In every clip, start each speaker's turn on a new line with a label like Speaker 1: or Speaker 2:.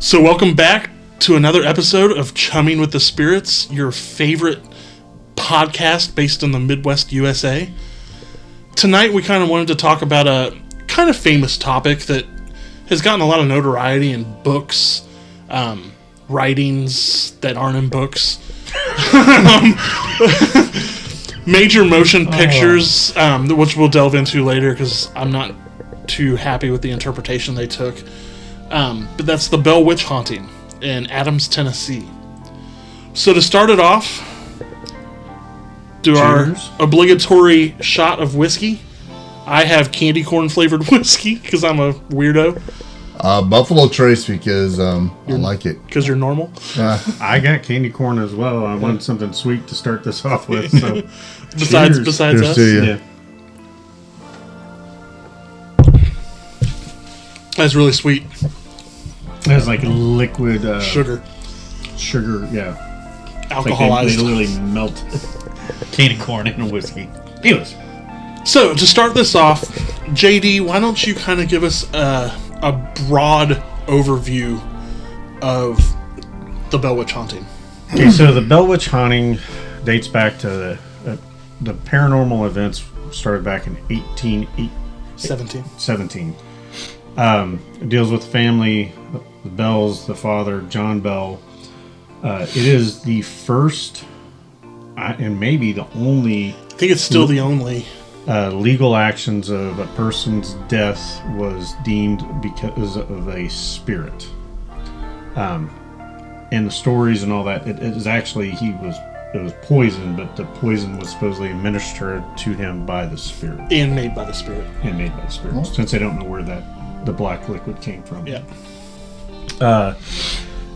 Speaker 1: So welcome back to another episode of Chumming with the Spirits, your favorite podcast based in the Midwest USA. Tonight we kind of wanted to talk about a kind of famous topic that has gotten a lot of notoriety in books, writings that aren't in books, major motion pictures, which we'll delve into later because I'm not too happy with the interpretation they took. But that's the Bell Witch haunting in Adams, Tennessee. So to start it off, do our obligatory shot of whiskey. I have candy corn flavored whiskey because I'm a weirdo.
Speaker 2: Buffalo Trace because I like it.
Speaker 1: Because you're normal?
Speaker 3: I got candy corn as well. I wanted something sweet to start this off with. So.
Speaker 1: Besides us?
Speaker 3: Yeah.
Speaker 1: That's really sweet.
Speaker 3: It has like liquid
Speaker 1: Sugar,
Speaker 3: yeah.
Speaker 1: alcoholized.
Speaker 3: Like they literally melt candy corn in a whiskey. Anyways.
Speaker 1: So, to start this off, JD, why don't you kind of give us a broad overview of the Bell Witch haunting?
Speaker 3: Okay, so the Bell Witch haunting dates back to the paranormal events started back in 1817. It deals with family, the Bells, the father, John Bell. It is the first and maybe the only...
Speaker 1: I think it's still the only...
Speaker 3: legal actions of a person's death was deemed because of a spirit. And the stories and all that, it is actually, it was poison, but the poison was supposedly administered to him by the spirit.
Speaker 1: And made by the spirit.
Speaker 3: Since they don't know where the black liquid came from.
Speaker 1: Yeah.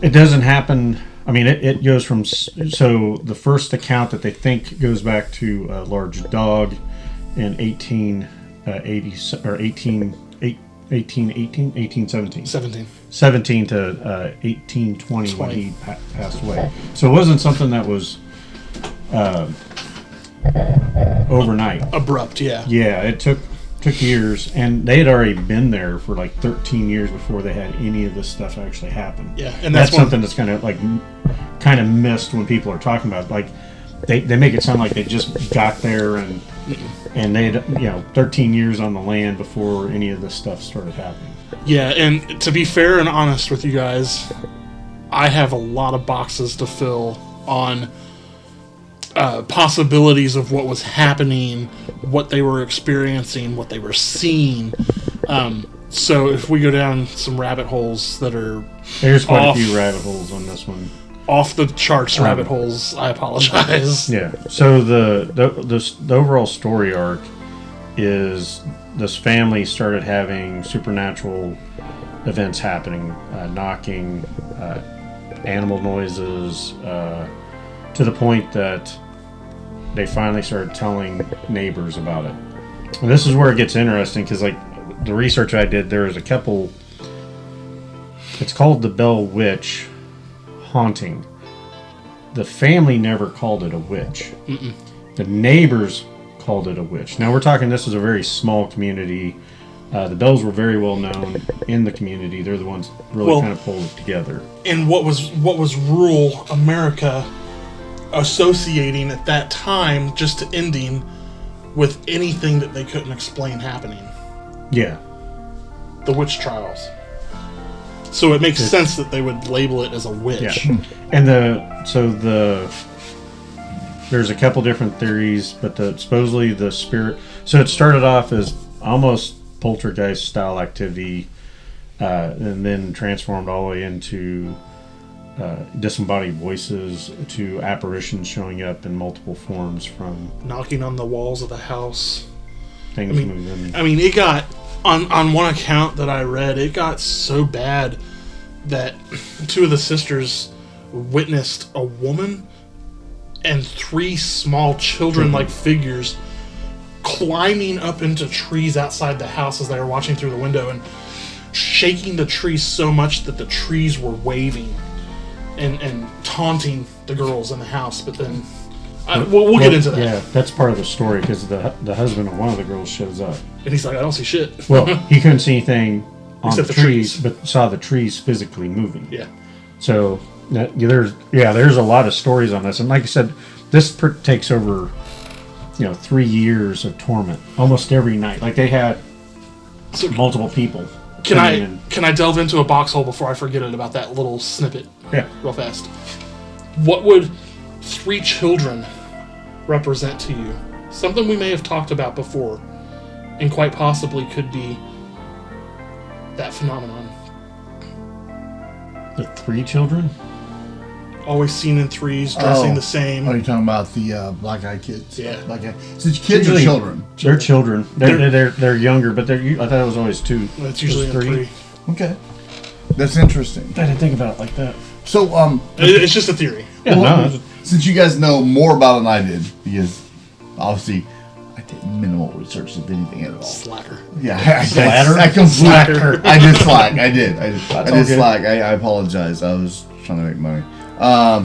Speaker 3: It doesn't happen. I mean, it goes from... So the first account that they think goes back to a large dog in 1817 to 1820 when he passed away. So it wasn't something that was overnight.
Speaker 1: Abrupt, yeah.
Speaker 3: Yeah, it took years, and they had already been there for like 13 years before they had any of this stuff actually happen.
Speaker 1: Yeah, and
Speaker 3: that's something that's kind of missed when people are talking about, like, they make it sound like they just got there and they had 13 years on the land before any of this stuff started happening.
Speaker 1: Yeah, and to be fair and honest with you guys, I have a lot of boxes to fill on possibilities of what was happening, what they were experiencing, what they were seeing. So if we go down some rabbit holes that are...
Speaker 3: There's quite a few rabbit holes on this one.
Speaker 1: Off the charts rabbit holes, I apologize.
Speaker 3: Yeah. So the overall story arc is this family started having supernatural events happening, knocking, animal noises, to the point that they finally started telling neighbors about it. And this is where it gets interesting because, like, the research I did, there is a couple. It's called the Bell Witch haunting. The family never called it a witch.
Speaker 1: Mm-mm.
Speaker 3: The neighbors called it a witch. Now we're talking, this is a very small community. The Bells were very well known in the community. They're the ones really kind of pulled it together.
Speaker 1: And what was rural America associating at that time, just to ending with anything that they couldn't explain happening.
Speaker 3: Yeah.
Speaker 1: The witch trials. So it makes sense that they would label it as a witch.
Speaker 3: Yeah. And there's a couple different theories, but supposedly the spirit... So it started off as almost poltergeist style activity, and then transformed all the way into disembodied voices to apparitions showing up in multiple forms, from
Speaker 1: knocking on the walls of the house.
Speaker 3: Things moving.
Speaker 1: I mean, it got... On one account that I read, it got so bad that two of the sisters witnessed a woman and three small children-like figures climbing up into trees outside the house as they were watching through the window and shaking the trees so much that the trees were waving and taunting the girls in the house. But then we'll get into that.
Speaker 3: Yeah, that's part of the story, because the husband of one of the girls shows up.
Speaker 1: And he's like, I don't see shit.
Speaker 3: Well, he couldn't see anything on
Speaker 1: Except
Speaker 3: the
Speaker 1: the
Speaker 3: trees,
Speaker 1: trees.
Speaker 3: but saw the trees physically moving.
Speaker 1: Yeah.
Speaker 3: So there's a lot of stories on this, and like I said, this takes over 3 years of torment almost every night. Like they had
Speaker 1: So
Speaker 3: multiple people.
Speaker 1: can
Speaker 3: coming in.
Speaker 1: can I delve into a box hole before I forget it about that little snippet
Speaker 3: Yeah.
Speaker 1: real fast? What would 3 children represent to you? Something we may have talked about before, and quite possibly could be that phenomenon.
Speaker 3: The 3 children.
Speaker 1: Always seen in threes, dressing the same.
Speaker 2: Are you talking about the black-eyed kids?
Speaker 1: Yeah.
Speaker 2: So it's kids or
Speaker 3: Usually-
Speaker 2: children?
Speaker 3: They're children. They're younger, but I thought it was always 2.
Speaker 1: That's usually in 3.
Speaker 2: Okay. That's interesting.
Speaker 3: I didn't think about it like that.
Speaker 2: So,
Speaker 1: It's just a theory.
Speaker 3: Yeah,
Speaker 2: well,
Speaker 3: no,
Speaker 2: since you guys know more about it than I did, because obviously I did minimal research, if anything at all.
Speaker 1: Slacker.
Speaker 2: Yeah,
Speaker 3: Slatter?
Speaker 2: I completely.
Speaker 3: Slacker.
Speaker 2: I did slack. I did
Speaker 3: all
Speaker 2: slack.
Speaker 3: good.
Speaker 2: I apologize. I was trying to make money.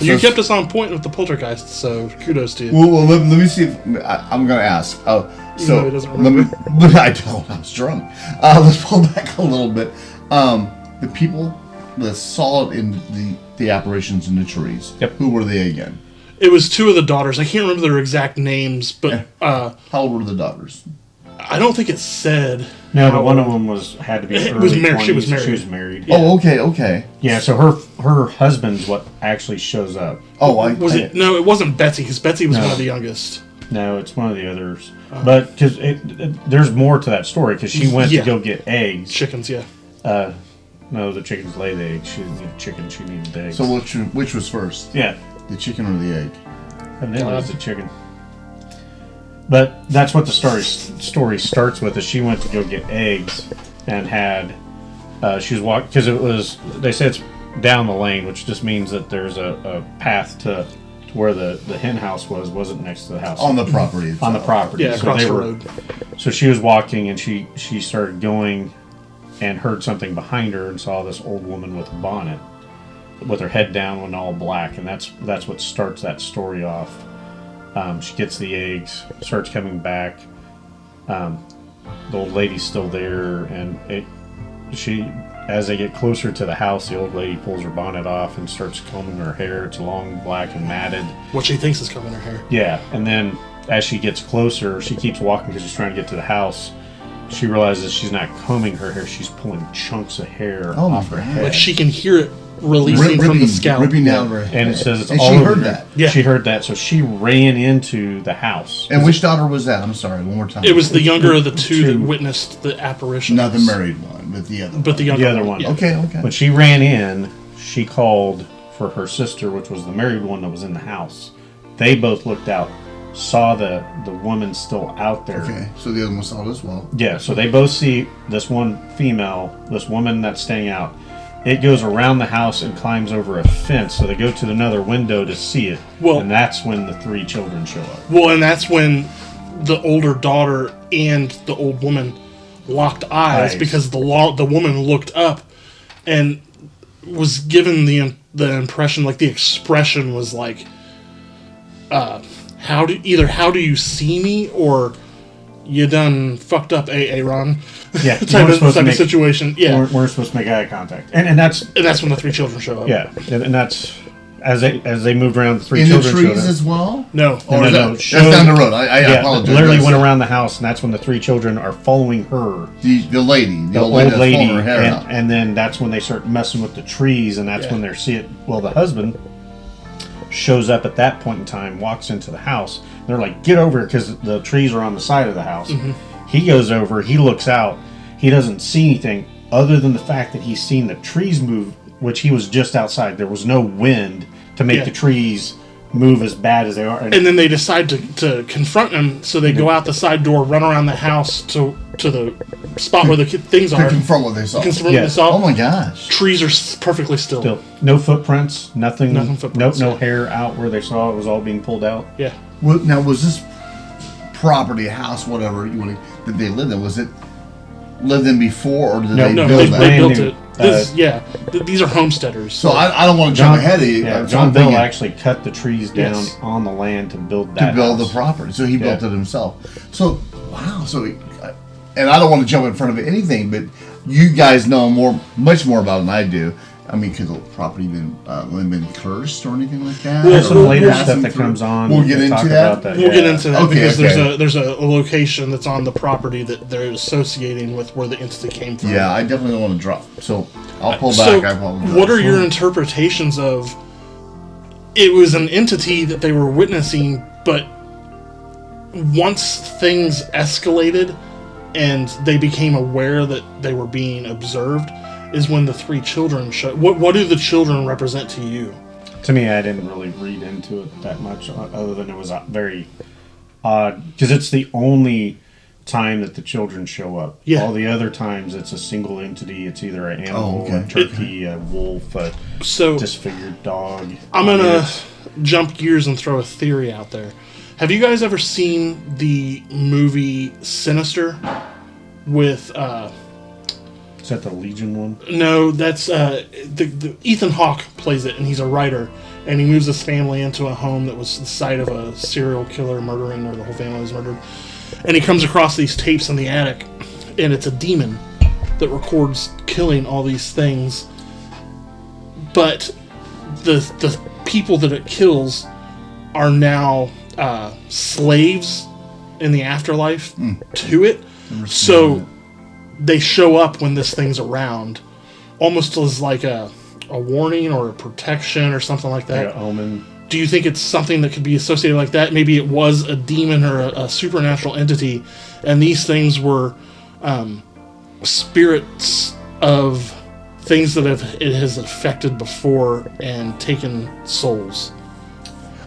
Speaker 1: You kept us on point with the poltergeist, so kudos to you.
Speaker 2: Well, let me see if I'm going to ask. Oh, so
Speaker 1: though he doesn't
Speaker 2: let me.
Speaker 1: remember.
Speaker 2: I don't. I was drunk. Let's pull back a little bit. The people that saw it in the apparitions in the trees.
Speaker 3: Yep.
Speaker 2: Who were they again?
Speaker 1: It was 2 of the daughters. I can't remember their exact names, but
Speaker 2: How old were the daughters?
Speaker 1: I don't think it said.
Speaker 3: No, but one of them had to be
Speaker 1: It
Speaker 3: early
Speaker 1: was married.
Speaker 3: 20s.
Speaker 1: She was married.
Speaker 3: She was married.
Speaker 2: Yeah. Oh, okay.
Speaker 3: Yeah, so her husband's what actually shows up.
Speaker 2: Oh,
Speaker 1: Was it? No, it wasn't Betsy, because Betsy was
Speaker 3: No.
Speaker 1: one of the youngest.
Speaker 3: No, it's one of the others. But because there's more to that story, because she went
Speaker 1: Yeah.
Speaker 3: to go get eggs.
Speaker 1: Chickens, yeah.
Speaker 3: No, the chickens lay the eggs. She didn't need chicken. She needed eggs.
Speaker 2: So which was first?
Speaker 3: yeah,
Speaker 2: The chicken or the egg?
Speaker 3: and then it was the chicken. But that's what the story starts with. Is she went to go get eggs and had she was walking because it was, they say it's down the lane, which just means that there's a path to where the hen house wasn't next to the house
Speaker 2: On the property.
Speaker 3: on
Speaker 2: itself.
Speaker 3: the property.
Speaker 1: Yeah, across
Speaker 3: they
Speaker 1: the
Speaker 3: were-
Speaker 1: road.
Speaker 3: So she was walking and she started going and heard something behind her and saw this old woman with a bonnet with her head down and all black, and that's what starts that story off. She gets the eggs, starts coming back. The old lady's still there, and as they get closer to the house, the old lady pulls her bonnet off and starts combing her hair. It's long, black, and matted.
Speaker 1: What she thinks is coming in her hair.
Speaker 3: Yeah, and then as she gets closer, she keeps walking because she's trying to get to the house. She realizes she's not combing her hair; she's pulling chunks of hair
Speaker 2: Oh,
Speaker 3: off her
Speaker 2: my
Speaker 3: head.
Speaker 1: Like she can hear it releasing from the scalp.
Speaker 2: ripping down her head.
Speaker 3: And it says it's
Speaker 2: And
Speaker 3: all
Speaker 2: she
Speaker 3: over
Speaker 2: heard
Speaker 3: her.
Speaker 2: that.
Speaker 1: Yeah.
Speaker 3: She heard that, so she ran into the house.
Speaker 2: And which daughter was that? I'm sorry, one more time.
Speaker 1: It was the younger of the 2 that
Speaker 3: Two.
Speaker 1: witnessed the apparition.
Speaker 2: not the married one, but the other.
Speaker 1: But the younger
Speaker 3: The other one.
Speaker 1: Yeah.
Speaker 2: Okay.
Speaker 3: When she ran in, she called for her sister, which was the married one that was in the house. They both looked out, saw the woman still out there.
Speaker 2: Okay, so the other one saw it as well.
Speaker 3: Yeah, so they both see this one female, this woman that's staying out. It goes around the house and climbs over a fence, so they go to another window to see it.
Speaker 1: Well-
Speaker 3: and that's when the 3 children show up.
Speaker 1: Well, and that's when the older daughter and the old woman locked eyes. Because the woman looked up and was given the impression, like the expression was like, how do you see me, or you done fucked up, Ron?
Speaker 3: Yeah,
Speaker 1: type of situation. Yeah,
Speaker 3: We're supposed to make eye contact, and that's
Speaker 1: and that's when the 3 children show up.
Speaker 3: yeah, and that's as they moved around. The 3
Speaker 2: In the
Speaker 3: children showed
Speaker 2: trees
Speaker 3: up.
Speaker 2: as well.
Speaker 1: No,
Speaker 2: Or is
Speaker 3: no,
Speaker 2: that,
Speaker 3: showed-
Speaker 2: that's down the road. I
Speaker 3: Yeah,
Speaker 2: apologize.
Speaker 3: literally
Speaker 2: That's
Speaker 3: went around the house, and that's when the 3 children are following her,
Speaker 2: the lady, the old
Speaker 3: old
Speaker 2: that's
Speaker 3: lady,
Speaker 2: pulling her hair out.
Speaker 3: and then that's when they start messing with the trees, and that's
Speaker 1: Yeah.
Speaker 3: when they see it. Well, the husband shows up at that point in time, walks into the house. And they're like, "Get over here," because the trees are on the side of the house.
Speaker 1: Mm-hmm.
Speaker 3: He goes over, he looks out, he doesn't see anything other than the fact that he's seen the trees move, which he was just outside. There was no wind to make
Speaker 1: Yeah.
Speaker 3: the trees move as bad as they are.
Speaker 1: and then they decide to confront him. So they go out the side door, run around the house to the spot where the things
Speaker 2: To
Speaker 1: are.
Speaker 2: confront what they saw.
Speaker 1: Confront what
Speaker 3: Yeah.
Speaker 1: they saw.
Speaker 2: Oh my gosh.
Speaker 1: Trees are perfectly still.
Speaker 3: Still, no footprints, nothing,
Speaker 1: Nothing footprints,
Speaker 3: no
Speaker 1: yeah.
Speaker 3: hair out where they saw it was all being pulled out.
Speaker 1: Yeah.
Speaker 2: Well, now, was this property, house, whatever you want to, that they lived in, was it lived in before, or did
Speaker 3: No,
Speaker 2: they
Speaker 1: No,
Speaker 2: build
Speaker 1: they
Speaker 2: that?
Speaker 3: brand
Speaker 1: built
Speaker 3: new.
Speaker 1: it. These are homesteaders.
Speaker 2: So I don't want to jump ahead of you.
Speaker 3: Yeah,
Speaker 2: I'm
Speaker 3: John Bill
Speaker 2: thinking
Speaker 3: actually cut the trees down
Speaker 1: Yes.
Speaker 3: on the land to build that
Speaker 2: to build
Speaker 3: house.
Speaker 2: the property. So he built
Speaker 3: Yeah.
Speaker 2: it himself. So, wow. So, and I don't want to jump in front of anything, but you guys know much more about it than I do. I mean, could the property been cursed or anything like that?
Speaker 1: Well,
Speaker 3: Some later stuff that comes on.
Speaker 2: We'll get into that.
Speaker 1: We'll get into that
Speaker 2: Okay,
Speaker 1: because there's a location that's on the property that they're associating with where the entity came from.
Speaker 2: Yeah, I definitely don't want to drop. So I'll pull back. I apologize.
Speaker 1: What are your interpretations of? It was an entity that they were witnessing, but once things escalated and they became aware that they were being observed, is when the 3 children show. What do the children represent to you?
Speaker 3: To me, I didn't really read into it that much, other than it was very odd, because it's the only time that the children show up.
Speaker 1: Yeah.
Speaker 3: All the other times, it's a single entity. It's either an animal, a turkey, a wolf, a disfigured dog.
Speaker 1: I'm gonna jump gears and throw a theory out there. Have you guys ever seen the movie Sinister with?
Speaker 3: Is that the Legion one?
Speaker 1: No, that's the Ethan Hawke plays it, and he's a writer, and he moves his family into a home that was the site of a serial killer murdering, or the whole family was murdered, and he comes across these tapes in the attic, and it's a demon that records killing all these things, but the people that it kills are now slaves in the afterlife to it, so they show up when this thing's around, almost as like a warning or a protection or something like that.
Speaker 3: Like an omen.
Speaker 1: Do you think it's something that could be associated like that? Maybe it was a demon or a supernatural entity, and these things were spirits of things that it has affected before and taken souls.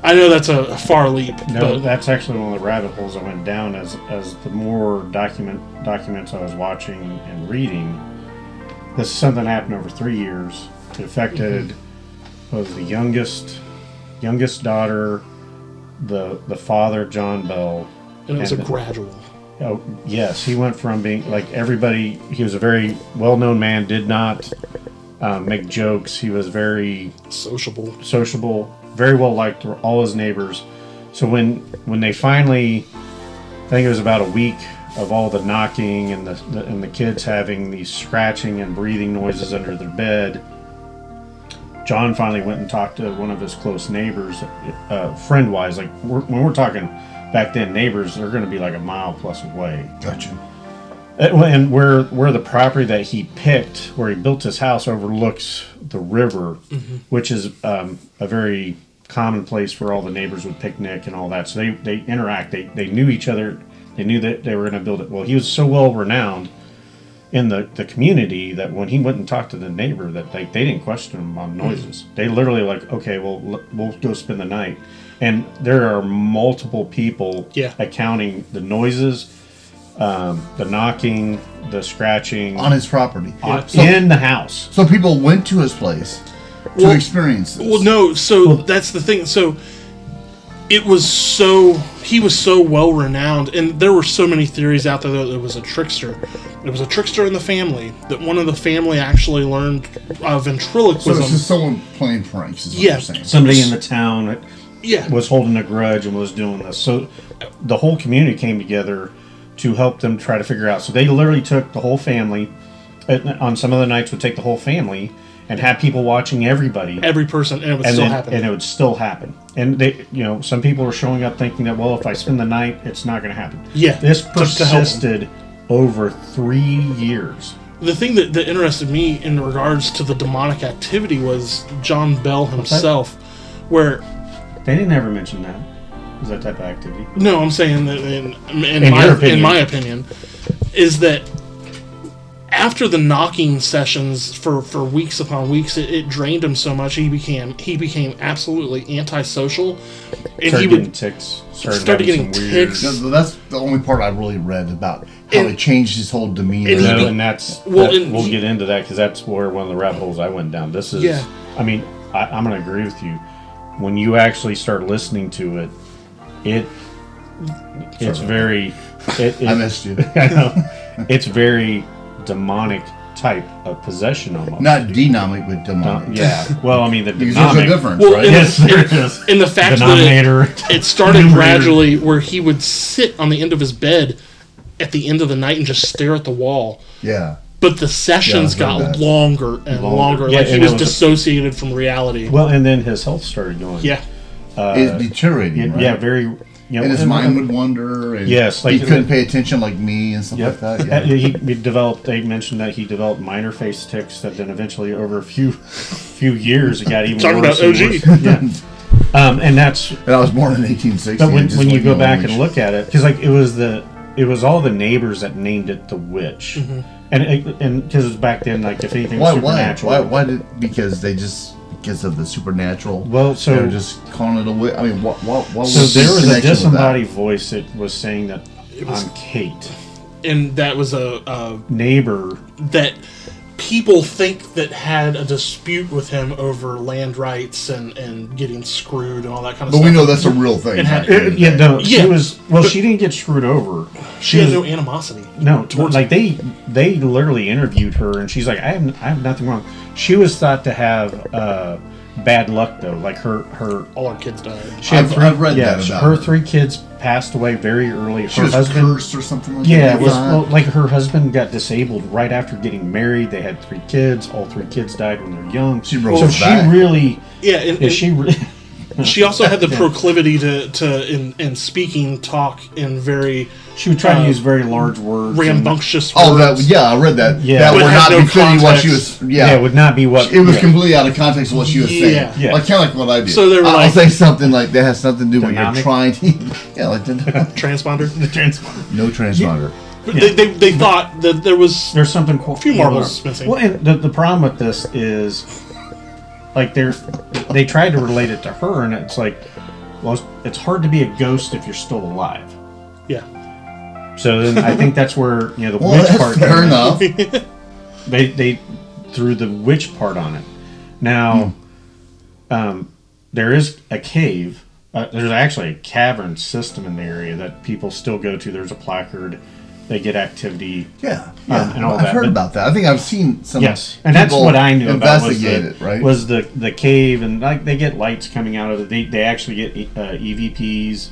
Speaker 1: I know that's a far leap.
Speaker 3: No,
Speaker 1: but
Speaker 3: that's actually one of the rabbit holes I went down as the more documents I was watching and reading. This is something that happened over 3 years. It affected was the youngest daughter, the father, John Bell.
Speaker 1: And it was a gradual.
Speaker 3: Oh, yes, he went from being like everybody. He was a very well-known man. Did not make jokes. He was very sociable, very well liked to all his neighbors. So when they finally, I think it was about a week of all the knocking and the kids having these scratching and breathing noises under their bed, John finally went and talked to one of his close neighbors, friend-wise. Like when we're talking back then, neighbors are going to be like a mile plus away.
Speaker 2: Gotcha.
Speaker 3: And where the property that he picked, where he built his house, overlooks the river, which is a very common place where all the neighbors would picnic and all that. So they interact. They knew each other. They knew that they were going to build it. Well, he was so well renowned in the community that when he went and talked to the neighbor, that they didn't question him on noises. They literally like, okay, well, we'll go spend the night. And there are multiple people accounting the noises, the knocking, the scratching
Speaker 2: on his property,
Speaker 3: in the house.
Speaker 2: So people went to his place to experience this.
Speaker 1: Well, no. So that's the thing. So he was so well renowned, and there were so many theories out there that it was a trickster. It was a trickster in the family. That one of the family actually learned ventriloquism.
Speaker 2: So this is someone playing pranks. Is what you're saying.
Speaker 3: Somebody in the town. Was holding a grudge and was doing this. So the whole community came together to help them try to figure out. So they literally took the whole family. On some of the nights, would take the whole family and have people watching every person, and it would still happen. And it would still happen. And they, some people were showing up thinking that, well, if I spend the night, it's not going to happen.
Speaker 1: Yeah,
Speaker 3: this persisted over 3 years.
Speaker 1: The thing that interested me in regards to the demonic activity was John Bell himself, where.
Speaker 3: They didn't ever mention that. Was that type of activity?
Speaker 1: No, I'm saying that in my opinion, is that after the knocking sessions for weeks upon weeks, it drained him so much he became absolutely antisocial, and
Speaker 3: started getting ticks.
Speaker 1: Started getting ticks.
Speaker 2: That's the only part I really read about how he changed his whole demeanor.
Speaker 3: And we'll get into that because that's where one of the rabbit holes I went down. This is, I mean, I'm going to agree with you. When you actually start listening to it's very.
Speaker 2: I missed you.
Speaker 3: I know. It's very demonic type of possession almost.
Speaker 2: Not demonic, but demonic.
Speaker 3: Yeah. Well, I mean, the
Speaker 2: there's
Speaker 3: demonic.
Speaker 2: a difference, right?
Speaker 3: Yes, there is.
Speaker 1: In the fact that it started gradually where he would sit on the end of his bed at the end of the night and just stare at the wall.
Speaker 2: Yeah.
Speaker 1: But the sessions got longer and longer.
Speaker 3: Yeah,
Speaker 1: like he was dissociated from reality.
Speaker 3: Well, and then his health started going.
Speaker 1: Yeah.
Speaker 2: It's deteriorating, right?
Speaker 3: Yeah, very.
Speaker 2: And his mind would wander. And
Speaker 3: yes,
Speaker 2: he couldn't pay attention like me and stuff like that. Yeah.
Speaker 3: He developed. They mentioned that he developed minor face tics that then eventually, over a few years, it got even
Speaker 1: Talking
Speaker 3: worse.
Speaker 1: Talking about
Speaker 3: OG. Yeah. And that's.
Speaker 2: And I was born in 1860.
Speaker 3: But when you go back and look at it, because like it was all the neighbors that named it the witch, and because it was back then, like if anything was supernatural.
Speaker 2: Why because of the supernatural.
Speaker 3: Well, so
Speaker 2: they're just calling it a witch. I mean, what
Speaker 3: so
Speaker 2: was
Speaker 3: there was a
Speaker 2: connection with
Speaker 3: disembodied voice that was saying that I'm Kate,
Speaker 1: and that was a
Speaker 3: neighbor
Speaker 1: that people think that had a dispute with him over land rights and getting screwed and all that kind of stuff.
Speaker 2: But we know that's a real thing.
Speaker 3: She was. Well, she didn't get screwed over.
Speaker 1: She had no animosity.
Speaker 3: No, like they literally interviewed her, and she's like, I have nothing wrong. She was thought to have bad luck though. Like her
Speaker 1: all her kids died.
Speaker 2: I've read that about
Speaker 3: her 3 kids passed away very early.
Speaker 2: She
Speaker 3: her
Speaker 2: was
Speaker 3: husband
Speaker 2: cursed or something like that.
Speaker 3: Yeah, it was like her husband got disabled right after getting married. They had 3 kids. All 3 kids died when they were young.
Speaker 2: She really
Speaker 1: she also had the proclivity to in speaking talk in very.
Speaker 3: She would try to use very large words,
Speaker 1: rambunctious words.
Speaker 2: I read that.
Speaker 3: Yeah,
Speaker 2: that would not be fitting what she was.
Speaker 3: Yeah, it would not be what
Speaker 2: it was completely out of context of what she was saying.
Speaker 3: Yeah,
Speaker 2: like kind of like what I do.
Speaker 1: So they were
Speaker 2: I'll say something like that has something to do with
Speaker 3: Dynamic?
Speaker 2: you're trying to. Yeah, like
Speaker 1: transponder.
Speaker 3: The transponder.
Speaker 2: No transponder.
Speaker 1: But they thought that there's
Speaker 3: something
Speaker 1: a few marbles missing.
Speaker 3: Well, and the problem with this is, like they tried to relate it to her, and it's like, well, it's hard to be a ghost if you're still alive.
Speaker 1: Yeah.
Speaker 3: So then I think that's where the witch part.
Speaker 2: Fair enough.
Speaker 3: They threw the witch part on it. Now, there is a cave. There's actually a cavern system in the area that people still go to. There's a placard. They get activity.
Speaker 2: Yeah.
Speaker 3: And all
Speaker 2: I've heard about that. I think I've seen some.
Speaker 3: Yes, and that's what I knew about
Speaker 2: was
Speaker 3: the cave, and like they get lights coming out of it. They actually get EVPs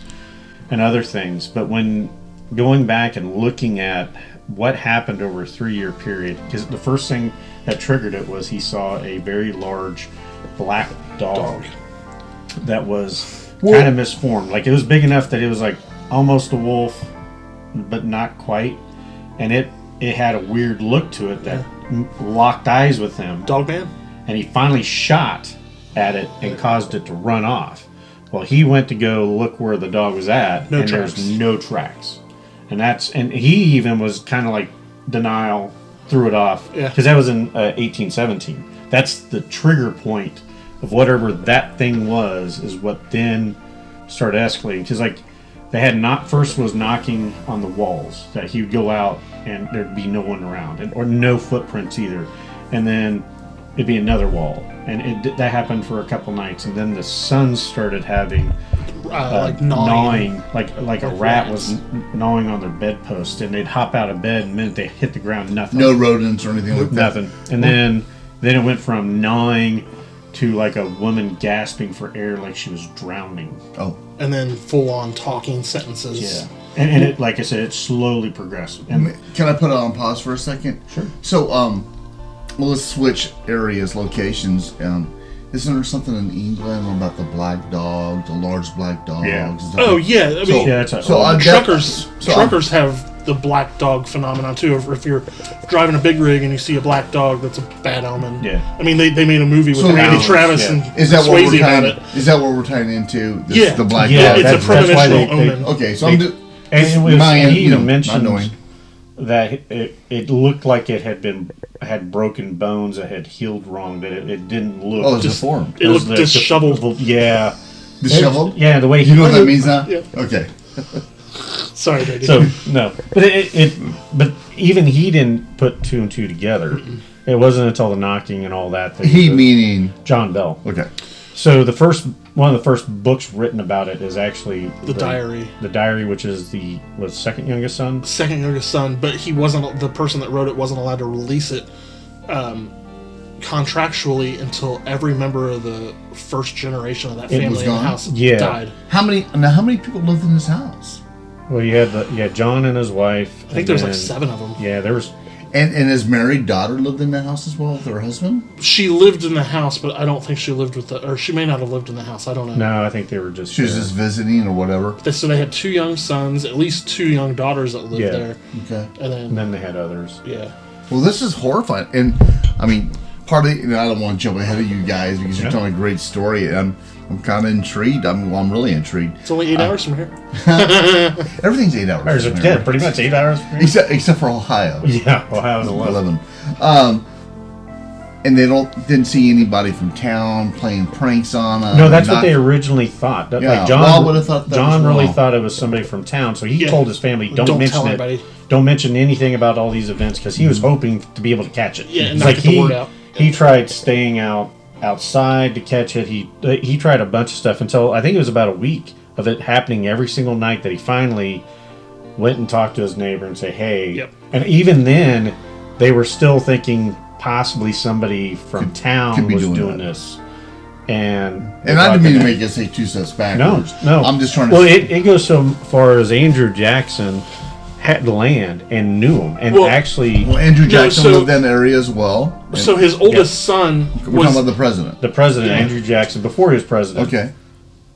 Speaker 3: and other things. But when going back and looking at what happened over a 3-year period, because the first thing that triggered it was he saw a very large black dog. That was kind of misformed. Like it was big enough that it was like almost a wolf, but not quite, and it had a weird look to it that locked eyes with him.
Speaker 1: Dogman?
Speaker 3: And he finally shot at it and caused it to run off. Well, he went to go look where the dog was at, and there's no tracks. And he even was kind of like denial, threw it off, because that was in 1817. That's the trigger point of whatever that thing was, is what then started escalating. Because like they had first was knocking on the walls, that he would go out and there'd be no one around, or no footprints either, and then it'd be another wall, and that happened for a couple nights, and then the sons started having
Speaker 1: like
Speaker 3: gnawing, like a rat was gnawing on their bedpost, and they'd hop out of bed, and the minute they hit the ground, nothing.
Speaker 2: No rodents or anything like that.
Speaker 3: Nothing. And then it went from gnawing to like a woman gasping for air, like she was drowning.
Speaker 2: Oh.
Speaker 1: And then full on talking sentences.
Speaker 3: Yeah. And it, like I said, it slowly progressed. And
Speaker 2: can I put it on pause for a second?
Speaker 3: Sure.
Speaker 2: So, well, let's switch areas, locations. Isn't there something in England about the black dog, the large black dogs?
Speaker 3: Yeah.
Speaker 1: Oh, yeah. I mean, truckers have the black dog phenomenon, too. If you're driving a big rig and you see a black dog, that's a bad omen.
Speaker 3: Yeah.
Speaker 1: I mean, they made a movie with Randy Travis and Swayze about it.
Speaker 2: Is that what we're tying into?
Speaker 1: The
Speaker 2: black dog?
Speaker 1: Yeah, it's a premonitional omen.
Speaker 2: Okay, so
Speaker 3: he even mentioned that it looked like it had broken bones that had healed wrong, that it didn't look...
Speaker 2: Oh, it was deformed.
Speaker 1: It looked disheveled.
Speaker 3: Yeah.
Speaker 2: Disheveled?
Speaker 3: Yeah, the way he...
Speaker 2: You know what that means now?
Speaker 1: Yeah.
Speaker 2: Okay.
Speaker 1: Sorry, Daddy.
Speaker 3: So, no. But but even he didn't put 2 and 2 together. It wasn't until the knocking and all that...
Speaker 2: meaning...
Speaker 3: John Bell.
Speaker 2: Okay.
Speaker 3: So one of the first books written about it is actually
Speaker 1: the diary.
Speaker 3: The diary, which is the second youngest son.
Speaker 1: Second youngest son, but he wasn't, the person that wrote it wasn't allowed to release it contractually until every member of the first generation of that family in the house died.
Speaker 2: How many people lived in this house?
Speaker 3: Well, you had John and his wife.
Speaker 1: I think there was like 7 of them.
Speaker 3: Yeah, there was.
Speaker 2: And his married daughter lived in the house as well with her husband?
Speaker 1: She lived in the house, but I don't think she lived with or she may not have lived in the house. I don't know.
Speaker 3: No, I think they were just.
Speaker 2: She was just visiting or whatever.
Speaker 1: So they had 2 young sons, at least 2 young daughters that lived there.
Speaker 2: Okay.
Speaker 1: And
Speaker 3: then they had others.
Speaker 1: Yeah.
Speaker 2: Well, this is horrifying. And, I mean, part of I don't want to jump ahead of you guys because you're telling a great story. I'm kind of intrigued. I'm really intrigued.
Speaker 1: It's only 8 hours from here.
Speaker 2: Everything's 8 hours.
Speaker 3: Yeah, pretty much 8 hours from here.
Speaker 2: Except for Ohio.
Speaker 3: Yeah, Ohio's 11.
Speaker 2: And they didn't see anybody from town playing pranks on them.
Speaker 3: No, that's what they originally thought. Like John would have thought that John really thought it was somebody from town, so he told his family, "Don't mention it. Anybody. Don't mention anything about all these events," because he was hoping to be able to catch it.
Speaker 1: Yeah, and not get the word out.
Speaker 3: He tried staying outside to catch it. He tried a bunch of stuff until I think it was about a week of it happening every single night that he finally went and talked to his neighbor and say, "Hey."
Speaker 1: Yep.
Speaker 3: And even then, they were still thinking possibly somebody from town was doing this. And
Speaker 2: I didn't mean to make it say 2 steps backwards.
Speaker 3: No.
Speaker 2: I'm just trying to...
Speaker 3: Well, it goes so far as Andrew Jackson had land and knew him. And actually...
Speaker 2: Well, Andrew Jackson lived in the area as well.
Speaker 1: So his oldest son
Speaker 2: We're talking about the president.
Speaker 3: The president, Andrew Jackson, before he was president.
Speaker 2: Okay.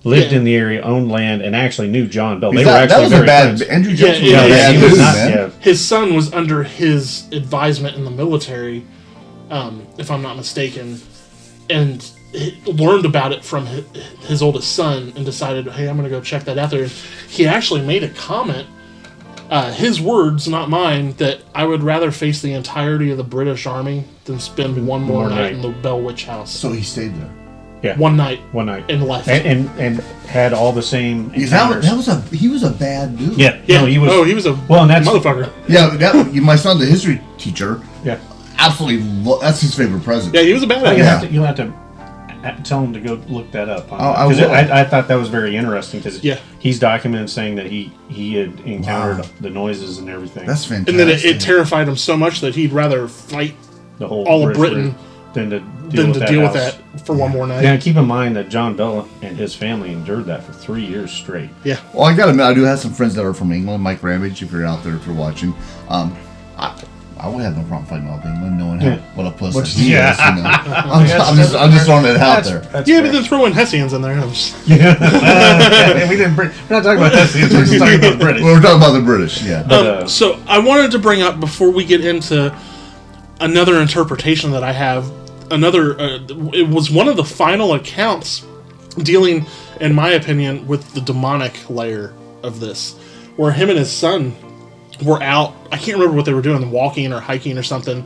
Speaker 3: Lived in the area, owned land, and actually knew John Bell.
Speaker 2: They were actually very friends. Andrew Jackson was a bad dude, man.
Speaker 1: His son was under his advisement in the military, if I'm not mistaken, and he learned about it from his oldest son and decided, hey, I'm going to go check that out there. He actually made a comment, his words, not mine, that I would rather face the entirety of the British Army than spend one more night in the Bell Witch House.
Speaker 2: So he stayed there.
Speaker 3: Yeah.
Speaker 1: One night.
Speaker 3: And left. And had all the same
Speaker 2: encounters. He was a bad dude.
Speaker 3: Yeah. No, he was
Speaker 1: a motherfucker.
Speaker 2: Yeah, my son, the history teacher.
Speaker 3: Yeah.
Speaker 2: Absolutely, that's his favorite president.
Speaker 1: Yeah, he was a badass.
Speaker 3: You'll have to tell him to go look that up. I thought that was very interesting because he's documented saying that he had encountered the noises and everything.
Speaker 2: That's fantastic.
Speaker 1: And then it terrified him so much that he'd rather fight
Speaker 3: the whole
Speaker 1: all of Britain
Speaker 3: than to deal with that
Speaker 1: for one more night.
Speaker 3: Now, keep in mind that John Bell and his family endured that for 3 years straight.
Speaker 1: Yeah.
Speaker 2: Well, I gotta admit, I do have some friends that are from England. Mike Ramage, if you're out there, if you're watching, I would have no problem fighting off England, knowing what a pussy he is. You know? I'm just throwing it out there.
Speaker 1: But then throw in Hessians in there.
Speaker 3: We're not talking about Hessians. We're just talking about the British.
Speaker 2: We're talking about the British. Yeah.
Speaker 1: So I wanted to bring up before we get into another interpretation that I have. It was one of the final accounts dealing, in my opinion, with the demonic layer of this, where him and his son were out. I can't remember what they were doing, walking or hiking or something,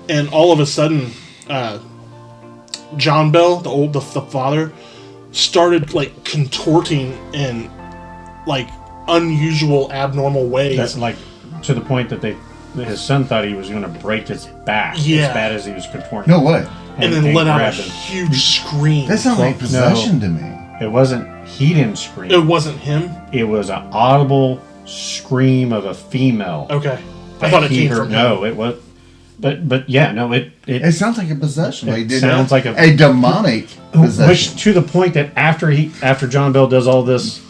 Speaker 1: and all of a sudden, John Bell, the father, started like contorting in like unusual, abnormal ways.
Speaker 3: That's like to the point that his son thought he was going to break his back as bad as he was contorting.
Speaker 2: No way.
Speaker 1: And then let out a huge scream.
Speaker 2: That sounds like possession to me.
Speaker 3: It wasn't. He didn't scream.
Speaker 1: It wasn't him.
Speaker 3: It was an audible scream of a female.
Speaker 1: Okay. I thought it came from him.
Speaker 3: No, it was. But yeah, no, it
Speaker 2: sounds like a possession.
Speaker 3: It sounds like
Speaker 2: a demonic possession.
Speaker 3: Which to the point that after John Bell does all this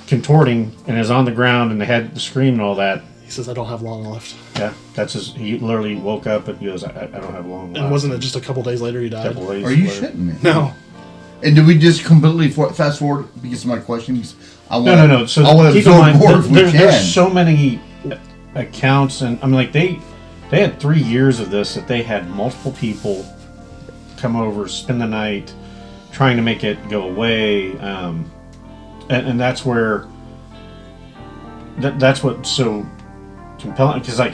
Speaker 3: contorting and is on the ground and they had the scream and all that.
Speaker 1: He says, I don't have long left.
Speaker 3: Yeah, he literally woke up and he goes, I don't have long left.
Speaker 1: And wasn't it just a couple days later he died?
Speaker 2: Are you shitting me?
Speaker 1: No.
Speaker 2: And did we just completely fast forward because of my questions?
Speaker 3: No. So
Speaker 2: I want to
Speaker 3: keep in mind,
Speaker 2: there's
Speaker 3: so many accounts, and I'm like they had 3 years of this that they had multiple people come over, spend the night, trying to make it go away, and that's where that's what's so compelling because like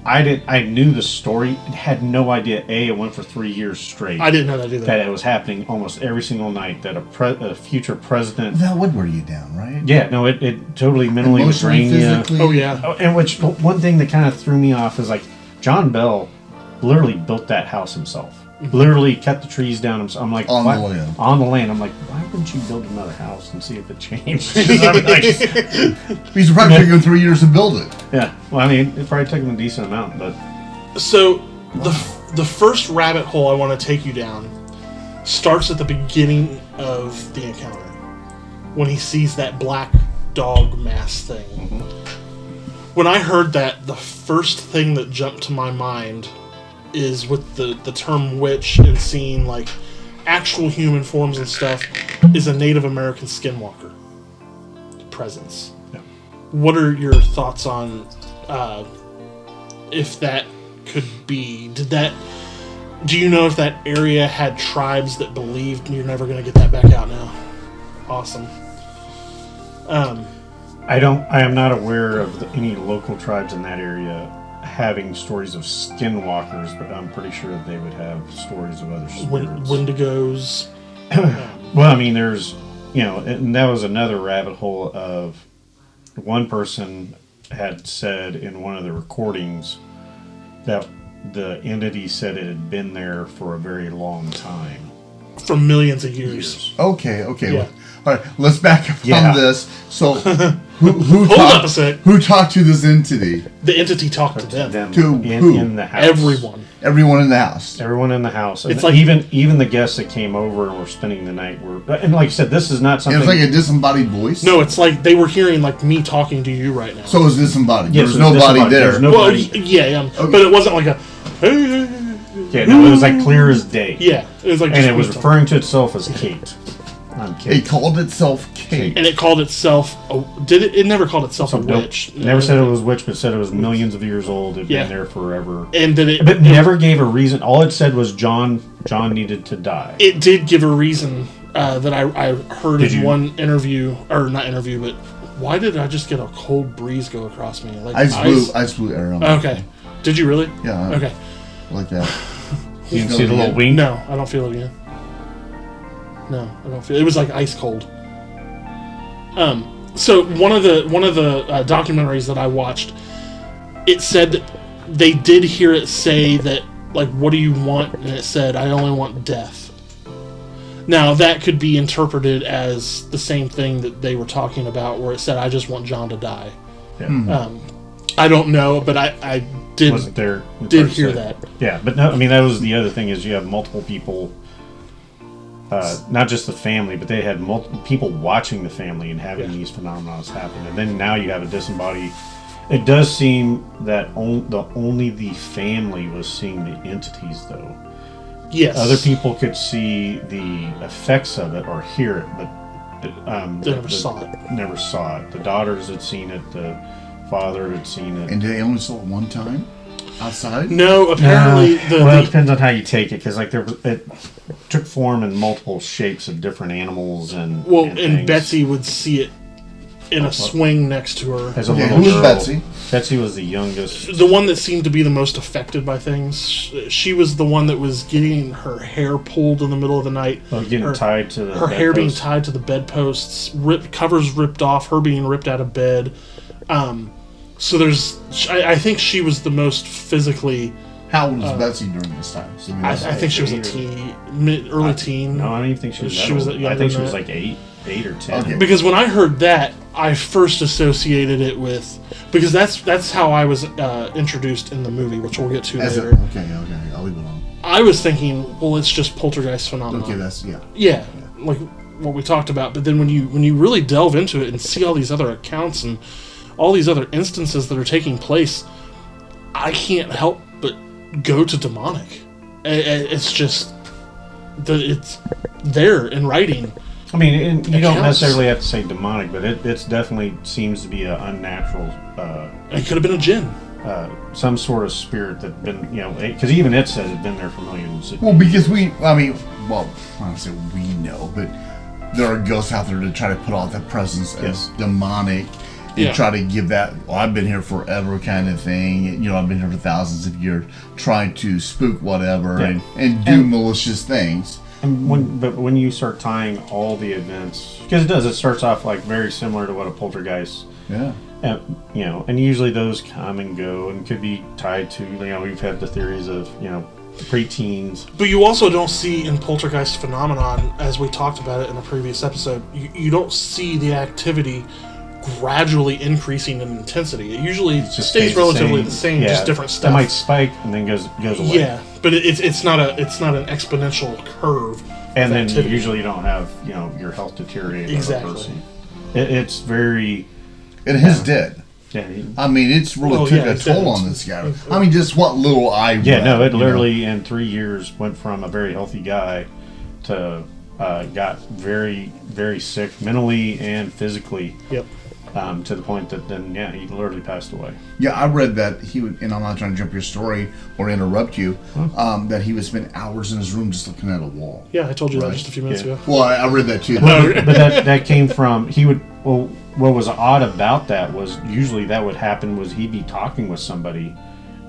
Speaker 3: I knew the story, had no idea it went for 3 years straight.
Speaker 1: I didn't know that either.
Speaker 3: That it was happening almost every single night. That a future president.
Speaker 2: That would wear you down, right?
Speaker 3: Yeah, no, it totally mentally would drain you.
Speaker 1: Oh yeah.
Speaker 3: And one thing that kind of threw me off is like John Bell literally built that house himself. Mm-hmm. Literally cut the trees down himself. I'm like,
Speaker 2: on the land.
Speaker 3: On the land. I'm like, why wouldn't you build another house and see if it changed?
Speaker 2: He's probably taking 3 years to build it.
Speaker 3: Yeah. Well, I mean, it probably took him a decent amount, but.
Speaker 1: So the first rabbit hole I want to take you down starts at the beginning of the encounter when he sees that black dog mask thing.
Speaker 3: Mm-hmm.
Speaker 1: When I heard that, the first thing that jumped to my mind is with the term witch and seeing like actual human forms and stuff is a Native American skinwalker presence.
Speaker 3: Yeah.
Speaker 1: What are your thoughts on if that could be? Do you know if that area had tribes that believed you're never going to get that back out now? Awesome.
Speaker 3: I am not aware of any local tribes in that area having stories of skinwalkers, but I'm pretty sure that they would have stories of other spirits.
Speaker 1: Wendigos.
Speaker 3: Well, I mean, there's, and that was another rabbit hole of one person had said in one of the recordings that the entity said it had been there for a very long time.
Speaker 1: For millions of years.
Speaker 2: Okay.
Speaker 1: Yeah.
Speaker 2: All right, let's back up
Speaker 3: Yeah.
Speaker 2: on this. So, who
Speaker 1: Hold up a sec.
Speaker 2: Who talked to this entity?
Speaker 1: The entity talked to them.
Speaker 2: To who?
Speaker 3: In the house.
Speaker 1: Everyone.
Speaker 2: Everyone in the house.
Speaker 3: Everyone in the house. And
Speaker 1: It's like-
Speaker 3: even the guests that came over and were spending the night were, and like I said, this is not
Speaker 2: It
Speaker 3: something.
Speaker 2: was like a disembodied voice.
Speaker 1: No, it's like they were hearing like me talking to you right now.
Speaker 2: So it was disembodied.
Speaker 3: Yes,
Speaker 2: There was
Speaker 3: it was
Speaker 2: nobody
Speaker 3: disembodied.
Speaker 2: there.
Speaker 3: There's no-
Speaker 1: Well,
Speaker 3: nobody-
Speaker 1: yeah,
Speaker 2: Okay.
Speaker 1: but it wasn't like a.
Speaker 3: Yeah, no, it was like clear as day.
Speaker 1: Yeah, it was like.
Speaker 3: And
Speaker 1: just
Speaker 3: it was
Speaker 1: me talking.
Speaker 3: referring to itself as Kate. I'm
Speaker 2: It
Speaker 3: Kate.
Speaker 2: called itself Kate.
Speaker 1: And it called itself. Did it? It never called itself a
Speaker 3: Nope.
Speaker 1: witch.
Speaker 3: Never said it was witch, but said it was millions of years old. It'd
Speaker 1: Yeah.
Speaker 3: been there forever.
Speaker 1: And did it?
Speaker 3: But never gave a reason. All it said was John needed to die.
Speaker 1: It did give a reason that I heard
Speaker 3: Did
Speaker 1: in
Speaker 3: you?
Speaker 1: one interview, or not interview, but why did I just get a cold breeze go across me? Like
Speaker 2: Ice blue arrow.
Speaker 1: Okay. Did you really?
Speaker 2: Yeah.
Speaker 1: Okay.
Speaker 2: Like that.
Speaker 3: You didn't see the little wing?
Speaker 1: No, I don't feel it again. No, I don't feel it. It was like ice cold. So one of the documentaries that I watched, it said that they did hear it say that, like, what do you want? And it said, I only want death. Now that could be interpreted as the same thing that they were talking about, where it said, I just want John to die.
Speaker 3: Yeah.
Speaker 1: I don't know, but I did
Speaker 3: Wasn't there?
Speaker 1: did hear that.
Speaker 3: Yeah, but no, I mean, that was the other thing is you have multiple people, not just the family, but they had multiple people watching the family and having these phenomena happen. And then now you have a disembodied. It does seem that only the family was seeing the entities, though.
Speaker 1: Yes.
Speaker 3: Other people could see the effects of it or hear it, but
Speaker 1: They never saw it.
Speaker 3: Never saw it. The daughters had seen it. The father had seen it.
Speaker 2: And they only saw it one time outside.
Speaker 1: No, apparently
Speaker 3: well, it depends on how you take it, because like it took form in multiple shapes of different animals and
Speaker 1: and
Speaker 3: things.
Speaker 1: Betsy would see it in a swing next to her.
Speaker 3: As a
Speaker 2: Okay,
Speaker 3: little
Speaker 2: who was
Speaker 3: girl.
Speaker 2: Betsy?
Speaker 3: Betsy was the youngest.
Speaker 1: The one that seemed to be the most affected by things. She was the one that was getting her hair pulled in the middle of the night.
Speaker 3: Getting tied to the
Speaker 1: her hair being
Speaker 3: bedpost.
Speaker 1: tied to the bedposts, covers ripped off, her being ripped out of bed. So I think she was the most physically.
Speaker 2: How old was Betsy during this time? So
Speaker 1: I think she was a early teen.
Speaker 3: No, I don't even think she was.
Speaker 1: She
Speaker 3: that
Speaker 1: was
Speaker 3: old.
Speaker 1: younger
Speaker 3: I think she
Speaker 1: than
Speaker 3: was
Speaker 1: that.
Speaker 3: like 8 or 10.
Speaker 2: Okay.
Speaker 1: Because when I heard that, I first associated it with, because that's how I was introduced in the movie, which we'll get to later.
Speaker 2: Okay, I'll leave it on.
Speaker 1: I was thinking, well, it's just poltergeist phenomenon.
Speaker 2: Okay, that's yeah.
Speaker 1: Yeah, like what we talked about. But then when you really delve into it and see all these other accounts and all these other instances that are taking place, I can't help but go to demonic. It's just it's there in writing.
Speaker 3: I mean, you don't
Speaker 1: Accounts.
Speaker 3: necessarily have to say demonic, but it's definitely seems to be an unnatural,
Speaker 1: It could have been a djinn.
Speaker 3: some sort of spirit that been, because even it said it'd been there for millions.
Speaker 2: Well, because I don't say we know, but there are ghosts out there to try to put off that presence as demonic and
Speaker 1: Yeah.
Speaker 2: try to give that, I've been here forever kind of thing. I've been here for thousands of years, trying to spook whatever
Speaker 3: Yeah.
Speaker 2: and do malicious things.
Speaker 3: And when you start tying all the events, because it starts off like very similar to what a poltergeist.
Speaker 2: Yeah.
Speaker 3: And usually those come and go and could be tied to, we've had the theories of, preteens.
Speaker 1: But you also don't see in poltergeist phenomenon, as we talked about it in a previous episode, you don't see the activity gradually increasing in intensity. It usually
Speaker 3: Just
Speaker 1: stays relatively the same, just different stuff.
Speaker 3: It might spike and then goes away.
Speaker 1: Yeah, but it's not an exponential curve.
Speaker 3: And
Speaker 1: of
Speaker 3: then
Speaker 1: activity.
Speaker 3: you usually don't have, your health deteriorating
Speaker 1: Exactly.
Speaker 3: as a person. It's very...
Speaker 2: And his dead.
Speaker 3: Yeah,
Speaker 2: I mean, it's really took a toll on this guy. I mean, just what little I read.
Speaker 3: Yeah, no, it literally in 3 years went from a very healthy guy to got very, very sick mentally and physically.
Speaker 1: Yep.
Speaker 3: To the point that then, he literally passed away.
Speaker 2: Yeah, I read that he would, and I'm not trying to jump your story or interrupt you, that he would spend hours in his room just looking at a wall.
Speaker 1: Yeah, I told you that just a few minutes ago.
Speaker 2: Well, I read that too.
Speaker 3: But that came from, what was odd about that was usually that would happen was he'd be talking with somebody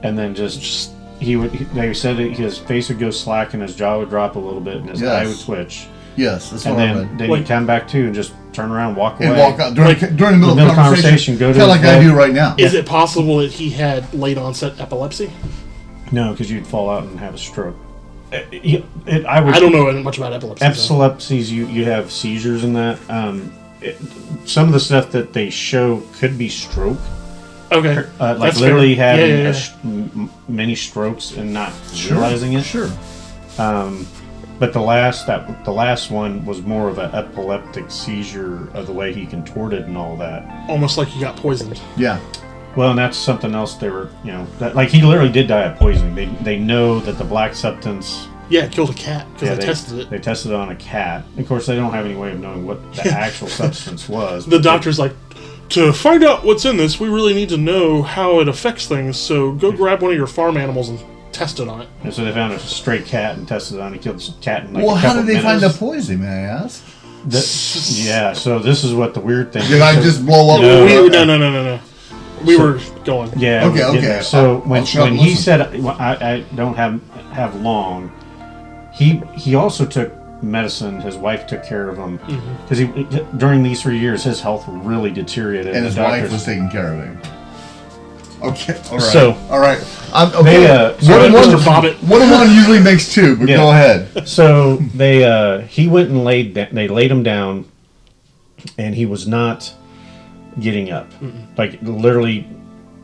Speaker 3: and then just they said that his face would go slack and his jaw would drop a little bit and his eye would twitch.
Speaker 2: Yes, that's
Speaker 3: what
Speaker 2: I read.
Speaker 3: And then he'd come back to and just turn around, walk away.
Speaker 2: And walk out during the middle of the conversation.
Speaker 3: Go to
Speaker 2: kind of like I do right now.
Speaker 1: Is it possible that he had late onset epilepsy?
Speaker 3: No, because you'd fall out and have a stroke. I
Speaker 1: don't know much about epilepsy.
Speaker 3: Epilepsies, you have seizures in that. Some of the stuff that they show could be stroke.
Speaker 1: Okay.
Speaker 3: Like literally having many strokes and not realizing it.
Speaker 2: Sure.
Speaker 3: But the last one was more of an epileptic seizure of the way he contorted and all that.
Speaker 1: Almost like he got poisoned.
Speaker 2: Yeah.
Speaker 3: Well, and that's something else they were, like he literally did die of poisoning. They know that the black substance.
Speaker 1: Yeah, it killed a cat because they tested it.
Speaker 3: They tested it on a cat. Of course, they don't have any way of knowing what the actual substance was.
Speaker 1: The doctor's like, to find out what's in this, we really need to know how it affects things. So go grab one of your farm animals and test it on it.
Speaker 3: And so they found a stray cat and tested it on it. He killed the cat in like
Speaker 2: well,
Speaker 3: a
Speaker 2: how
Speaker 3: couple
Speaker 2: did they
Speaker 3: minutes.
Speaker 2: find the poison, may I ask?
Speaker 3: So this is what the weird thing
Speaker 2: Did I just blow up?
Speaker 1: No. We were going.
Speaker 3: Yeah.
Speaker 2: Okay.
Speaker 3: So when he said, I don't have long, he also took medicine. His wife took care of him because during these 3 years his health really deteriorated.
Speaker 2: And his wife was taking care of him. Okay, all right.
Speaker 3: So,
Speaker 2: all right. One and one usually makes two, but go ahead.
Speaker 3: So he went and they laid him down, and he was not getting up. Like literally,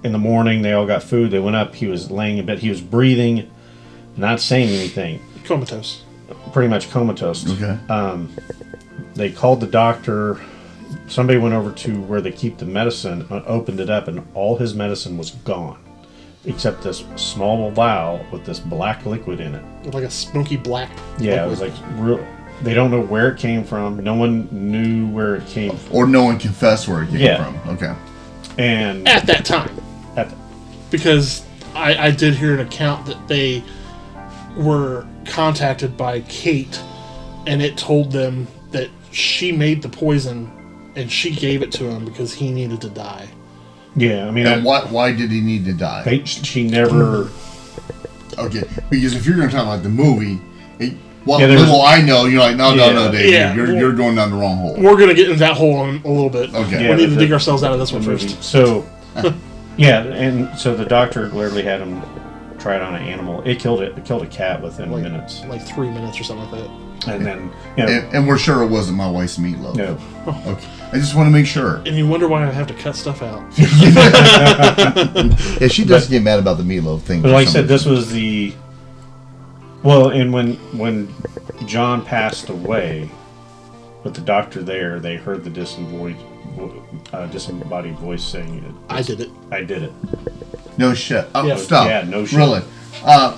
Speaker 3: in the morning they all got food. They went up. He was laying in bed. He was breathing, not saying anything.
Speaker 1: Comatose.
Speaker 3: Pretty much comatose.
Speaker 2: Okay.
Speaker 3: They called the doctor. Somebody went over to where they keep the medicine, opened it up, and all his medicine was gone, except this small vial with this black liquid in it.
Speaker 1: Like a smoky black
Speaker 3: liquid.
Speaker 1: It
Speaker 3: was like real. They don't know where it came from. No one knew where it came from.
Speaker 2: Or no one confessed where it came from. Okay.
Speaker 3: And
Speaker 1: at that time. Because I did hear an account that they were contacted by Kate, and it told them that she made the poison and she gave it to him because he needed to die.
Speaker 3: Yeah, I mean...
Speaker 2: And why did he need to die?
Speaker 3: She never...
Speaker 2: Okay, because if you're going to talk about the movie... little I know, you're like, no, Dave, you're going down the wrong hole.
Speaker 1: We're going to get into that hole in a little bit.
Speaker 2: Okay.
Speaker 1: We need to dig ourselves out of this one first.
Speaker 3: So, and so the doctor literally had him try it on an animal. It killed it. It killed a cat within minutes.
Speaker 1: Like 3 minutes or something like that.
Speaker 3: And then,
Speaker 2: and we're sure it wasn't my wife's meatloaf.
Speaker 3: No.
Speaker 2: Okay. I just want to make sure.
Speaker 1: And you wonder why I have to cut stuff out.
Speaker 2: Yeah, she does get mad about the meatloaf thing.
Speaker 3: But like I said, this was the... Well, and when John passed away, with the doctor there, they heard the disembodied voice saying it.
Speaker 1: I did it.
Speaker 3: I did it.
Speaker 2: No shit. Oh, stop.
Speaker 3: Yeah, no shit.
Speaker 2: Really?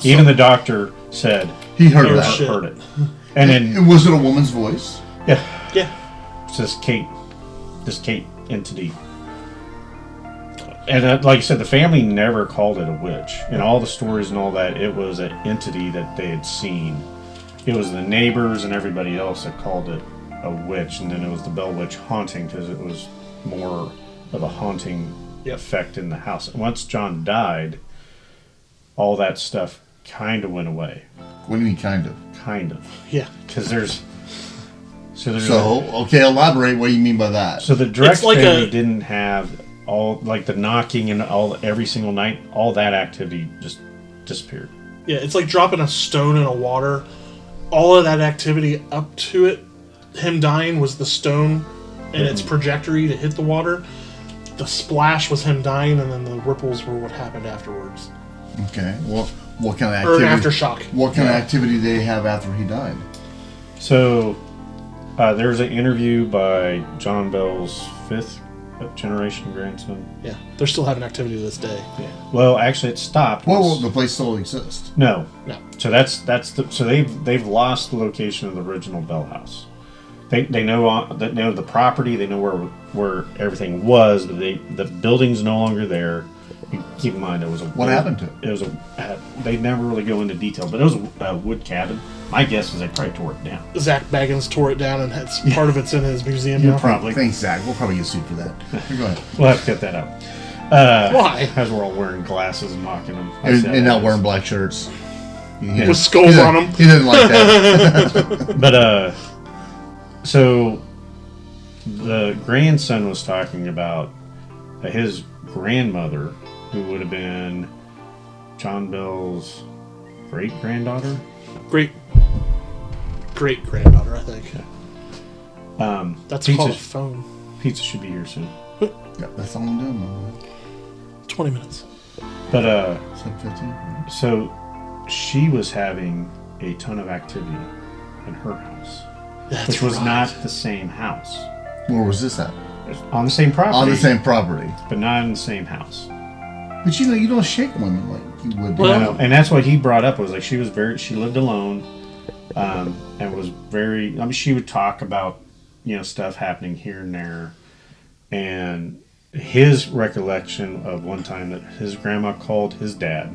Speaker 3: Even the doctor said
Speaker 2: he heard that.
Speaker 3: Heard it. And then...
Speaker 2: Was it a woman's voice?
Speaker 3: Yeah.
Speaker 1: Yeah.
Speaker 3: It's this Kate entity. And like I said, the family never called it a witch. In all the stories and all that, it was an entity that they had seen. It was the neighbors and everybody else that called it a witch, and then it was the Bell Witch haunting because it was more of a haunting effect in the house. And once John died, all that stuff kind of went away.
Speaker 2: What do you mean, kind of?
Speaker 3: Kind of.
Speaker 1: Yeah.
Speaker 3: Because there's...
Speaker 2: okay, elaborate what you mean by that.
Speaker 3: So the direct family didn't have all, like the knocking and all every single night, all that activity just disappeared.
Speaker 1: Yeah, it's like dropping a stone in a water. All of that activity up to it, him dying was the stone and its trajectory to hit the water. The splash was him dying, and then the ripples were what happened afterwards.
Speaker 2: Okay, well, what kind of activity?
Speaker 1: Or an aftershock.
Speaker 2: What kind of activity did they have after he died?
Speaker 3: So, there's an interview by John Bell's fifth generation grandson.
Speaker 1: Yeah, they're still having activity to this day.
Speaker 3: Yeah. Well, actually, it stopped.
Speaker 2: Well, the place still exists.
Speaker 3: No.
Speaker 1: No.
Speaker 3: So so they've lost the location of the original Bell House. They know the property. They know where everything was, but the building's no longer there. Keep in mind, it was
Speaker 2: what happened to it?
Speaker 3: It was they never really go into detail, but it was a wood cabin. My guess is they probably tore it down.
Speaker 1: Zach Baggins tore it down, and part of it's in his museum now.
Speaker 3: Probably.
Speaker 2: Thanks, Zach. We'll probably get sued for that. Go ahead.
Speaker 3: We'll have to cut that out.
Speaker 1: Why?
Speaker 3: As we're all wearing glasses and mocking them.
Speaker 2: And not wearing black shirts.
Speaker 1: With skulls on them.
Speaker 2: He didn't like that.
Speaker 3: But, so the grandson was talking about his grandmother, who would have been John Bell's great-granddaughter?
Speaker 1: Great-granddaughter, I think.
Speaker 3: Okay.
Speaker 1: That's called a phone.
Speaker 3: Pizza should be here soon.
Speaker 2: Yeah, that's all I'm doing, man.
Speaker 1: 20 minutes.
Speaker 3: But,
Speaker 2: 15.
Speaker 3: so she was having a ton of activity in her house. Which was not the same house.
Speaker 2: Where was this at?
Speaker 3: On the same property.
Speaker 2: On the same property.
Speaker 3: But not in the same house.
Speaker 2: But you don't shake women like you would.
Speaker 3: Well, and that's what he brought up was like she lived alone, and was very. I mean, she would talk about stuff happening here and there, and his recollection of one time that his grandma called his dad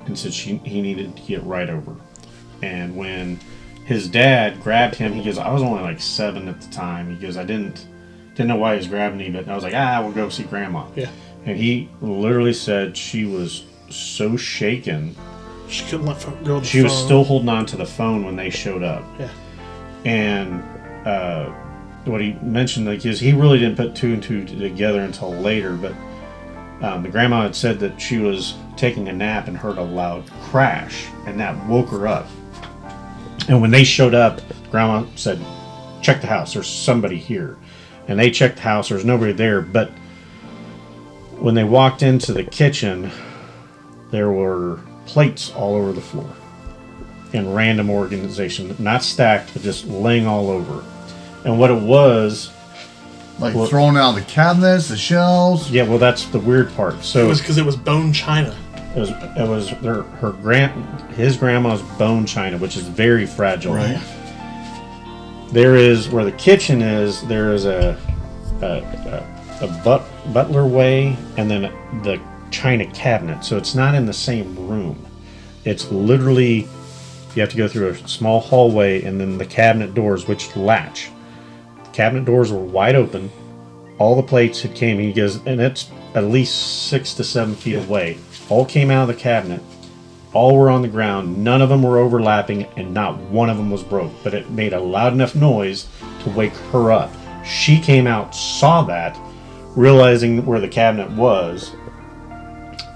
Speaker 3: and said he needed to get right over, and when his dad grabbed him, he goes, I was only like 7 at the time. He goes, I didn't know why he was grabbing me, but I was like, we'll go see grandma.
Speaker 1: Yeah.
Speaker 3: And he literally said she was so shaken.
Speaker 1: She couldn't let go of the
Speaker 3: She was
Speaker 1: phone.
Speaker 3: still holding on to the phone when they showed up.
Speaker 1: Yeah.
Speaker 3: And what he mentioned, like, is he really didn't put 2 and 2 together until later, but the grandma had said that she was taking a nap and heard a loud crash, and that woke her up. And when they showed up, grandma said, check the house, there's somebody here. And they checked the house, there's nobody there, but when they walked into the kitchen, there were plates all over the floor in random organization, not stacked, but just laying all over. And what it was,
Speaker 2: like throwing out the cabinets, the shelves.
Speaker 3: Yeah, well, that's the weird part. So
Speaker 1: it was because it was bone china.
Speaker 3: It was his grandma's bone china, which is very fragile.
Speaker 2: Right.
Speaker 3: There is where the kitchen is. There is a butler way, and then the china cabinet. So it's not in the same room. It's literally you have to go through a small hallway, and then the cabinet doors, which latch. The cabinet doors were wide open. All the plates had came. He goes, and it's at least 6 to 7 feet away. All came out of the cabinet. All were on the ground. None of them were overlapping, and not one of them was broke. But it made a loud enough noise to wake her up. She came out, saw that, realizing where the cabinet was,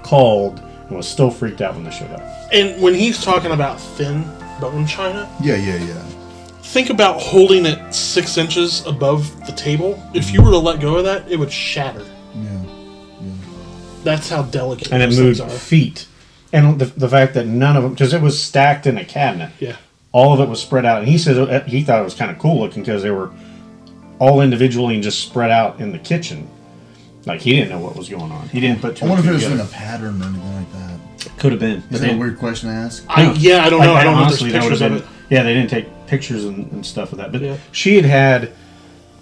Speaker 3: called, and was still freaked out when they showed up.
Speaker 1: And when he's talking about thin bone china,
Speaker 2: Yeah.
Speaker 1: think about holding it 6 inches above the table. If you were to let go of that, it would shatter.
Speaker 2: Yeah.
Speaker 1: That's how delicate
Speaker 3: And it
Speaker 1: those
Speaker 3: moved
Speaker 1: things are.
Speaker 3: feet. And the fact that none of them, because it was stacked in a cabinet.
Speaker 1: Yeah.
Speaker 3: All of it was spread out. And he said he thought it was kind of cool looking because they were all individually and just spread out in the kitchen. Like, he didn't know what was going on. He didn't put two
Speaker 2: I wonder if
Speaker 3: and
Speaker 2: it
Speaker 3: two
Speaker 2: was in
Speaker 3: together.
Speaker 2: a pattern or anything like that.
Speaker 3: Could have been.
Speaker 2: Is that a weird question to ask?
Speaker 1: I don't know. I don't know if there's pictures of it.
Speaker 3: Yeah, they didn't take pictures and stuff of that. But
Speaker 1: Yeah.
Speaker 3: she had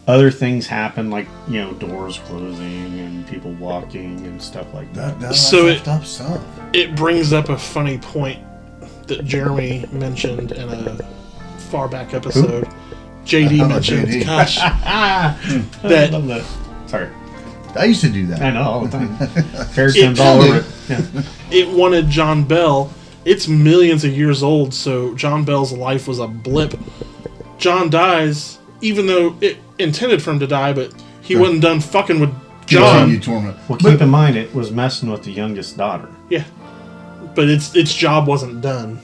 Speaker 3: other things happen, like, doors closing and people walking and stuff like that.
Speaker 2: That's
Speaker 1: So
Speaker 2: effed up stuff.
Speaker 1: It brings up a funny point that Jeremy mentioned in a far back episode. JD mentioned,
Speaker 2: JD?
Speaker 1: gosh,
Speaker 3: I
Speaker 1: that
Speaker 3: love that. Sorry.
Speaker 2: I used to do that.
Speaker 3: I know, all the time. Hair stems all over it. Yeah.
Speaker 1: it wanted John Bell. It's millions of years old, so John Bell's life was a blip. John dies, even though it intended for him to die, but he wasn't done fucking with John.
Speaker 2: You torment.
Speaker 3: Well, keep in mind, it was messing with the youngest daughter.
Speaker 1: Yeah, but its job wasn't done,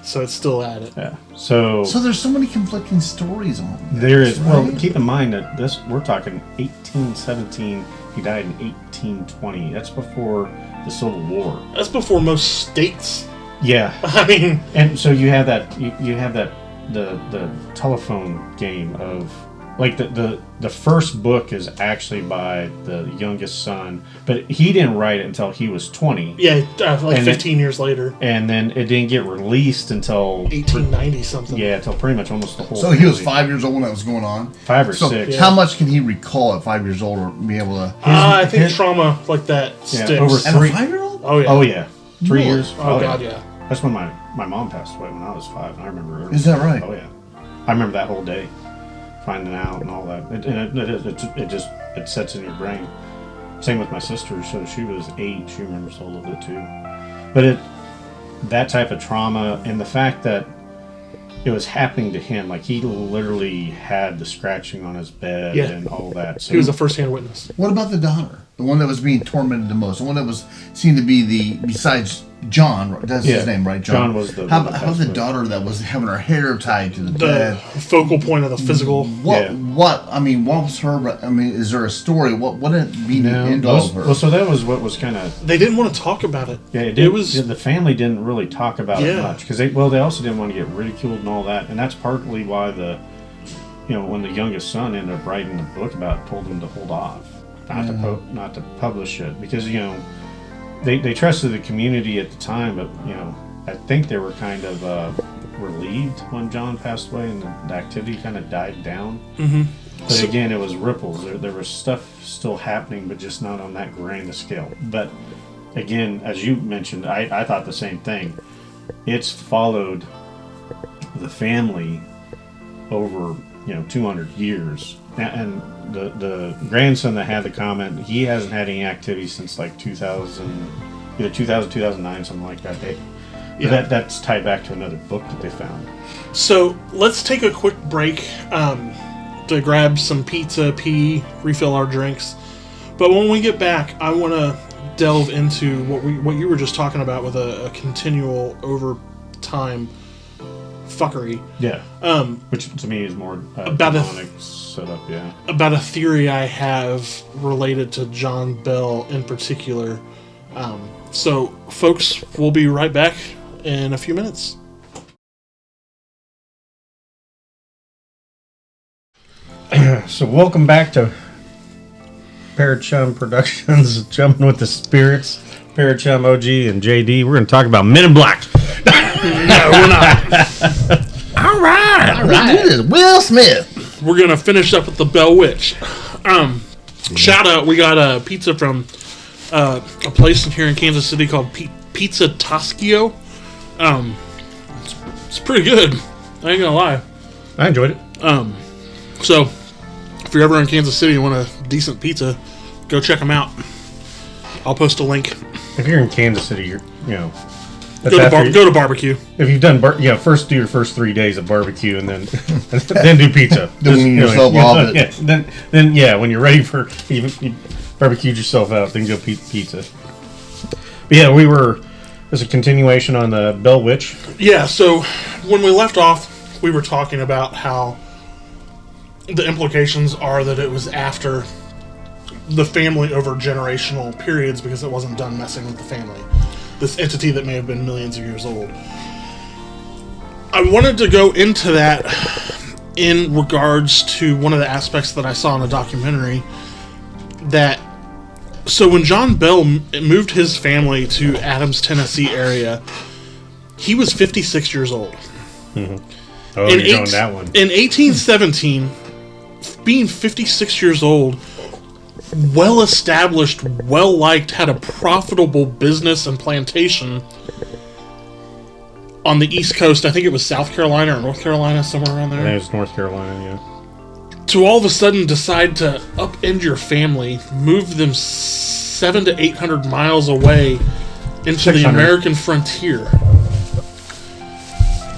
Speaker 1: so it's still at it.
Speaker 3: Yeah. So
Speaker 2: there's so many conflicting stories on this,
Speaker 3: there is.
Speaker 2: right?
Speaker 3: Well, keep in mind that we're talking 1817. He died in 1820. That's before the Civil War.
Speaker 1: That's before most states.
Speaker 3: Yeah.
Speaker 1: I mean,
Speaker 3: And so you have that. You have that the telephone game of like the first book is actually by the youngest son, but he didn't write it until he was 20.
Speaker 1: Yeah, like 15 years later.
Speaker 3: And then it didn't get released until
Speaker 1: 1890 something.
Speaker 3: Yeah, until pretty much almost the whole.
Speaker 2: So he was 5 years old when that was going on.
Speaker 3: 5 or 6.
Speaker 2: Yeah. How much can he recall at 5 years old or be able to?
Speaker 1: I think trauma like that sticks.
Speaker 3: Over
Speaker 2: And a 5-year-old?
Speaker 1: Oh yeah.
Speaker 3: Oh yeah, 3 years.
Speaker 1: Oh god, yeah.
Speaker 3: That's when my mom passed away when I was 5, and I remember.
Speaker 2: Is that right?
Speaker 3: Oh yeah, I remember that whole day, finding out and all that. It sets in your brain. Same with my sister. So she was 8. She remembers all of it too. But that type of trauma and the fact that it was happening to him, like he literally had the scratching on his bed and all that. So
Speaker 1: he was a first-hand witness.
Speaker 2: What about the daughter? The one that was being tormented the most? The one that was seen to be besides John, that's his name, right?
Speaker 3: John was the...
Speaker 2: How about the daughter that was having her hair tied to the bed?
Speaker 1: Focal point of the physical.
Speaker 2: What was her... I mean, is there a story? What did it mean to end all of her?
Speaker 3: Well, so that was what was kind of...
Speaker 1: They didn't want to talk about it.
Speaker 3: Yeah, it was... The family didn't really talk about it much. Because they also didn't want to get ridiculed and all that. And that's partly why when the youngest son ended up writing the book about it, told him to hold off. Not to publish it. Because, they trusted the community at the time, but I think they were kind of relieved when John passed away and the activity kind of died down. Mm-hmm. But again, it was ripples. There was stuff still happening, but just not on that grand a scale. But again, as you mentioned, I thought the same thing. It's followed the family over 200 years, and the grandson that had the comment, he hasn't had any activity since like 2000, either 2009, something like that. That's tied back to another book that they found.
Speaker 1: So let's take a quick break to grab some pizza, pee, refill our drinks. But when we get back, I want to delve into what you were just talking about with a continual over time fuckery.
Speaker 3: Yeah. Which to me is more
Speaker 1: about
Speaker 3: demonic setup. Yeah.
Speaker 1: About a theory I have related to John Bell in particular. So, folks, we'll be right back in a few minutes.
Speaker 3: So, welcome back to Parachum Productions, Chumming with the Spirits. Parachum OG and JD. We're going to talk about Men in Black.
Speaker 1: No, we're not.
Speaker 2: All right. This is Will Smith.
Speaker 1: We're going to finish up with the Bell Witch. Shout out, we got a pizza from a place here in Kansas City called Pizza Toschio. It's pretty good. I ain't gonna lie.
Speaker 3: I enjoyed it.
Speaker 1: So if you're ever in Kansas City and want a decent pizza, go check them out. I'll post a link.
Speaker 3: If you're in Kansas City,
Speaker 1: go to barbecue.
Speaker 3: If you've done first do your first 3 days of barbecue and then do pizza.
Speaker 2: Doing yourself off it.
Speaker 3: Then when you're ready for you barbecued yourself out, then go pizza. But yeah, there's a continuation on the Bell Witch.
Speaker 1: Yeah, so when we left off, we were talking about how the implications are that it was after the family over generational periods because it wasn't done messing with the family. This entity that may have been millions of years old. I wanted to go into that in regards to one of the aspects that I saw in a documentary. So when John Bell moved his family to Adams, Tennessee area, he was 56 years old.
Speaker 3: Mm-hmm. Oh, you're going that one.
Speaker 1: In 1817, being 56 years old, well-established, well-liked, had a profitable business and plantation on the East Coast. I think it was South Carolina or North Carolina, somewhere around there.
Speaker 3: I think it was North Carolina, yeah.
Speaker 1: To all of a sudden decide to upend your family, move them 700 to 800 miles away into the American frontier.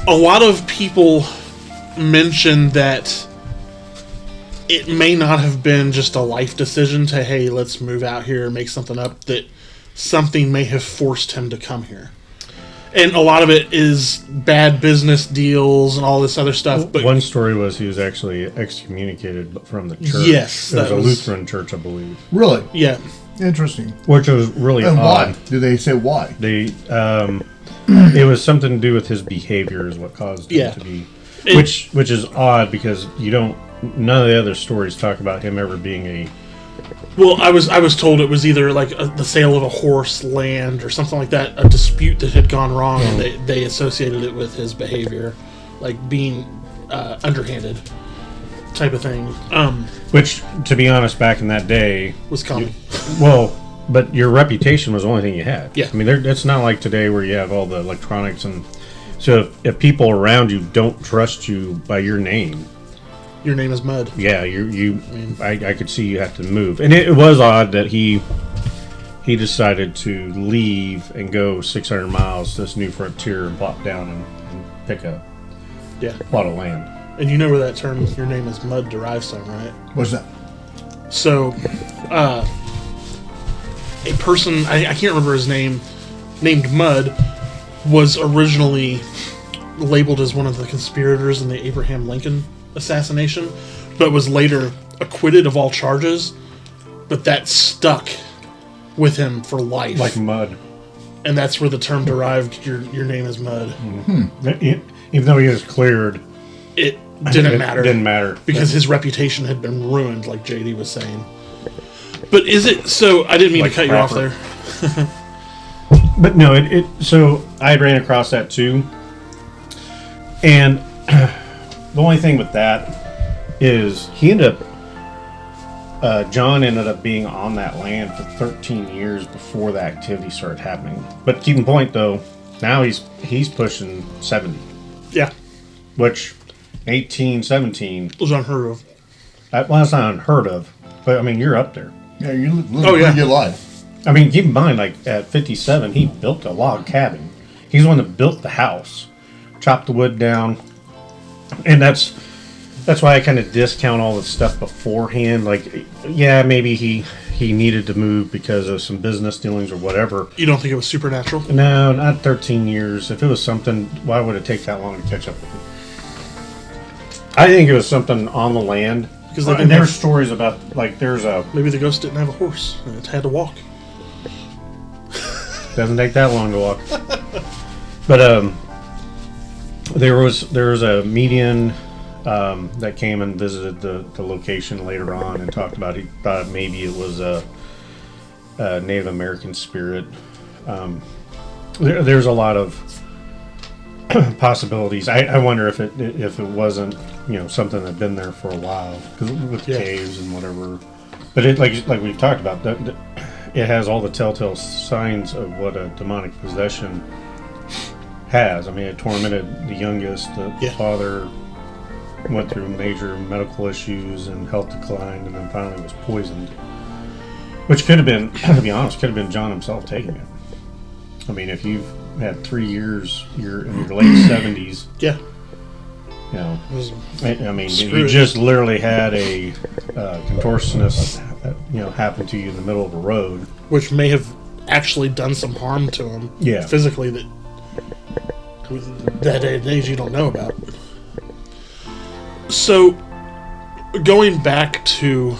Speaker 1: A lot of people mention that it may not have been just a life decision to, hey, let's move out here and make something up, that something may have forced him to come here. And a lot of it is bad business deals and all this other stuff. But
Speaker 3: one story was he was actually excommunicated from the church.
Speaker 1: Yes.
Speaker 3: It was a Lutheran church, I believe.
Speaker 2: Really?
Speaker 1: Yeah.
Speaker 2: Interesting.
Speaker 3: Which was really
Speaker 2: and
Speaker 3: odd.
Speaker 2: Why? Do they say why?
Speaker 3: It was something to do with his behavior is what caused him to be. Which is odd because you don't... none of the other stories talk about him ever being a.
Speaker 1: Well, I was told it was either like the sale of a horse, land, or something like that, a dispute that had gone wrong, and they associated it with his behavior, like being underhanded type of thing.
Speaker 3: Which, to be honest, back in that day,
Speaker 1: was common.
Speaker 3: But your reputation was the only thing you had.
Speaker 1: Yeah.
Speaker 3: I mean, it's not like today where you have all the electronics, and so if people around you don't trust you by your name,
Speaker 1: your name is Mud.
Speaker 3: Yeah, I could see you have to move, and it was odd that he decided to leave and go 600 miles to this new frontier and plop down and pick a plot of land.
Speaker 1: And you know where that term "your name is Mud" derives from, right?
Speaker 2: What's that?
Speaker 1: So, a person I can't remember his name, named Mud, was originally labeled as one of the conspirators in the Abraham Lincoln assassination, but was later acquitted of all charges. But that stuck with him for life,
Speaker 3: like mud,
Speaker 1: and that's where the term derived. Your name is Mud.
Speaker 3: Even though he was cleared,
Speaker 1: it didn't matter.
Speaker 3: Didn't matter
Speaker 1: because his reputation had been ruined, like JD was saying. But is it so? I didn't mean to cut you off there.
Speaker 3: But no, so I ran across that too, and the only thing with that is John ended up being on that land for 13 years before the activity started happening. But keep in point though, now he's pushing 70.
Speaker 1: Yeah.
Speaker 3: Which 1817
Speaker 1: was unheard of.
Speaker 3: Well, it's not unheard of, but I mean you're up there.
Speaker 2: Yeah, you're living a pretty good life.
Speaker 3: I mean, keep in mind, like at 57, he built a log cabin. He's the one that built the house, chopped the wood down, and that's why I kind of discount all the stuff beforehand. Like, yeah, maybe he needed to move because of some business dealings or whatever.
Speaker 1: You don't think it was supernatural?
Speaker 3: No, not 13 years. If it was something, why would it take that long to catch up with him? I think it was something on the land. Because there's stories about, like, there's a...
Speaker 1: Maybe the ghost didn't have a horse and it had to walk.
Speaker 3: Doesn't take that long to walk. But there was a medium that came and visited the location later on and talked about, he thought maybe it was a Native American spirit. There's a lot of possibilities. I wonder if it wasn't, something that had been there for a while, because with caves and whatever. But it like we've talked about, it has all the telltale signs of what a demonic possession has. I mean, it tormented the youngest. The father went through major medical issues and health declined, and then finally was poisoned. Which could have been, to be honest, could have been John himself taking it. I mean, if you've had 3 years, you're in your late 70s.
Speaker 1: Yeah.
Speaker 3: I mean, you just literally had a contortionist, happen to you in the middle of a road,
Speaker 1: which may have actually done some harm to him, physically, that age you don't know about. So, going back to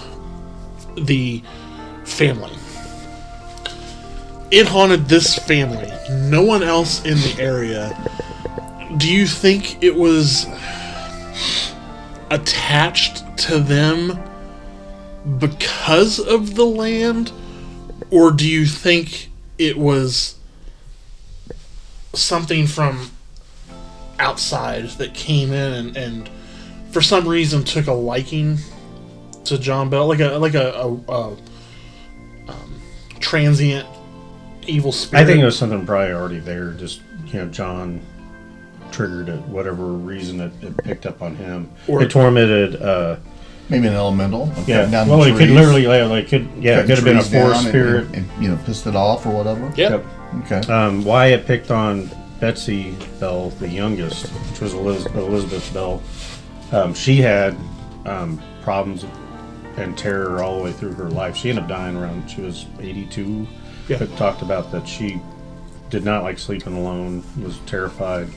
Speaker 1: the family, it haunted this family. No one else in the area. Do you think it was attached to them because of the land? Or do you think it was something from outside that came in and for some reason took a liking to John Bell, like a transient evil spirit?
Speaker 3: I think it was something probably already there. Just John triggered it, whatever reason it picked up on him. Or it tormented.
Speaker 2: Maybe an elemental.
Speaker 3: Well, it could literally, it could have been a forest spirit,
Speaker 2: and pissed it off or whatever.
Speaker 1: Yep.
Speaker 2: Okay.
Speaker 3: Why it picked on Betsy Bell, the youngest, which was Elizabeth Bell. She had problems and terror all the way through her life. She ended up dying around, she was 82.
Speaker 1: Yeah.
Speaker 3: It talked about that she did not like sleeping alone, was terrified.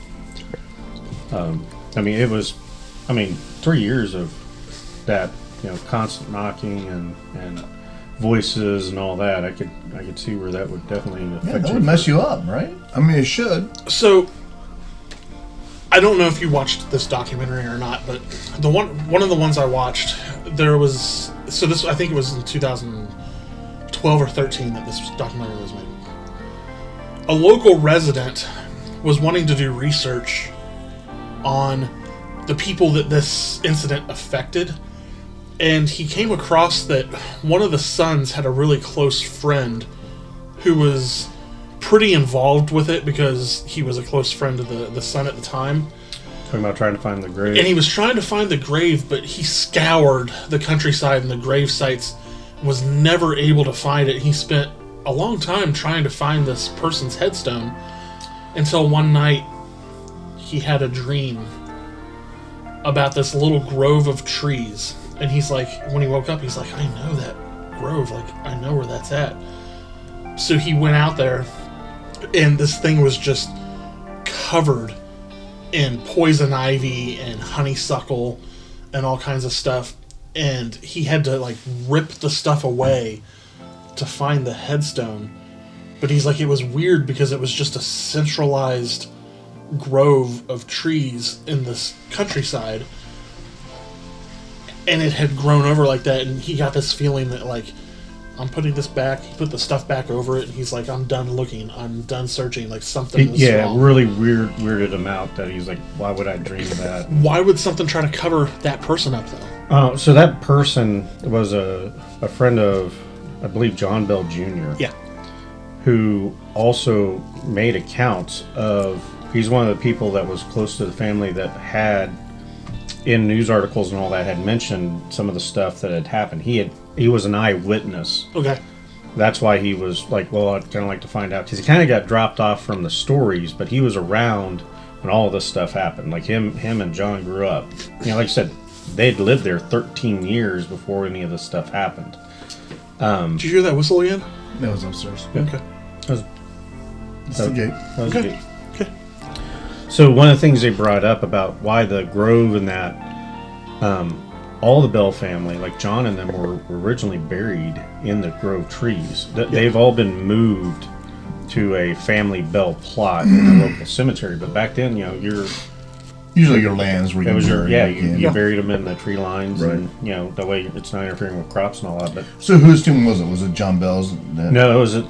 Speaker 3: It was 3 years of that, constant knocking and voices and all that. I could see where that would definitely affect you.
Speaker 2: That would mess you up, right? I mean, it should.
Speaker 1: So, I don't know if you watched this documentary or not, but one of the ones I watched, there was this, I think it was in 2012 or 13 that this documentary was made. A local resident was wanting to do research on the people that this incident affected, and he came across that one of the sons had a really close friend who was pretty involved with it because he was a close friend of the son at the time.
Speaker 3: Talking about trying to find the grave.
Speaker 1: And he was trying to find the grave, but he scoured the countryside and the grave sites, was never able to find it. He spent a long time trying to find this person's headstone until one night he had a dream about this little grove of trees. And he's like, when he woke up, he's like, I know that grove. Like, I know where that's at. So he went out there, and this thing was just covered in poison ivy and honeysuckle and all kinds of stuff. And he had to, like, rip the stuff away to find the headstone. But he's like, it was weird because it was just a centralized grove of trees in this countryside. And it had grown over like that, and he got this feeling that, like, I'm putting this back. He put the stuff back over it, and he's like, I'm done looking. I'm done searching. Like, something is wrong.
Speaker 3: Really weirded him out that he's like, why would I dream of that?
Speaker 1: Why would something try to cover that person up, though?
Speaker 3: So that person was a friend of, I believe, John Bell Jr.
Speaker 1: Yeah.
Speaker 3: Who also made accounts of, he's one of the people that was close to the family that had, in news articles and all that, had mentioned some of the stuff that had happened. He was an eyewitness.
Speaker 1: Okay.
Speaker 3: That's why he was like, well, I'd kind of like to find out. Because he kind of got dropped off from the stories, but he was around when all of this stuff happened. Like him and John grew up. You know, like I said, they'd lived there 13 years before any of this stuff happened.
Speaker 1: Did you hear that whistle again?
Speaker 2: That was upstairs.
Speaker 1: Okay.
Speaker 2: It's the gate.
Speaker 3: That was
Speaker 1: Okay.
Speaker 3: good.
Speaker 1: Okay.
Speaker 3: So one of the things they brought up about why the grove and that, all the Bell family, like John and them, were originally buried in the grove trees. They've all been moved to a family Bell plot in the local cemetery. But back then, you know,
Speaker 2: Usually your lands where
Speaker 3: you buried them in the tree lines,
Speaker 2: Right.
Speaker 3: and you know that way it's not interfering with crops and all that. But
Speaker 2: So whose tomb was it? Was it John Bell's?
Speaker 3: no, it was the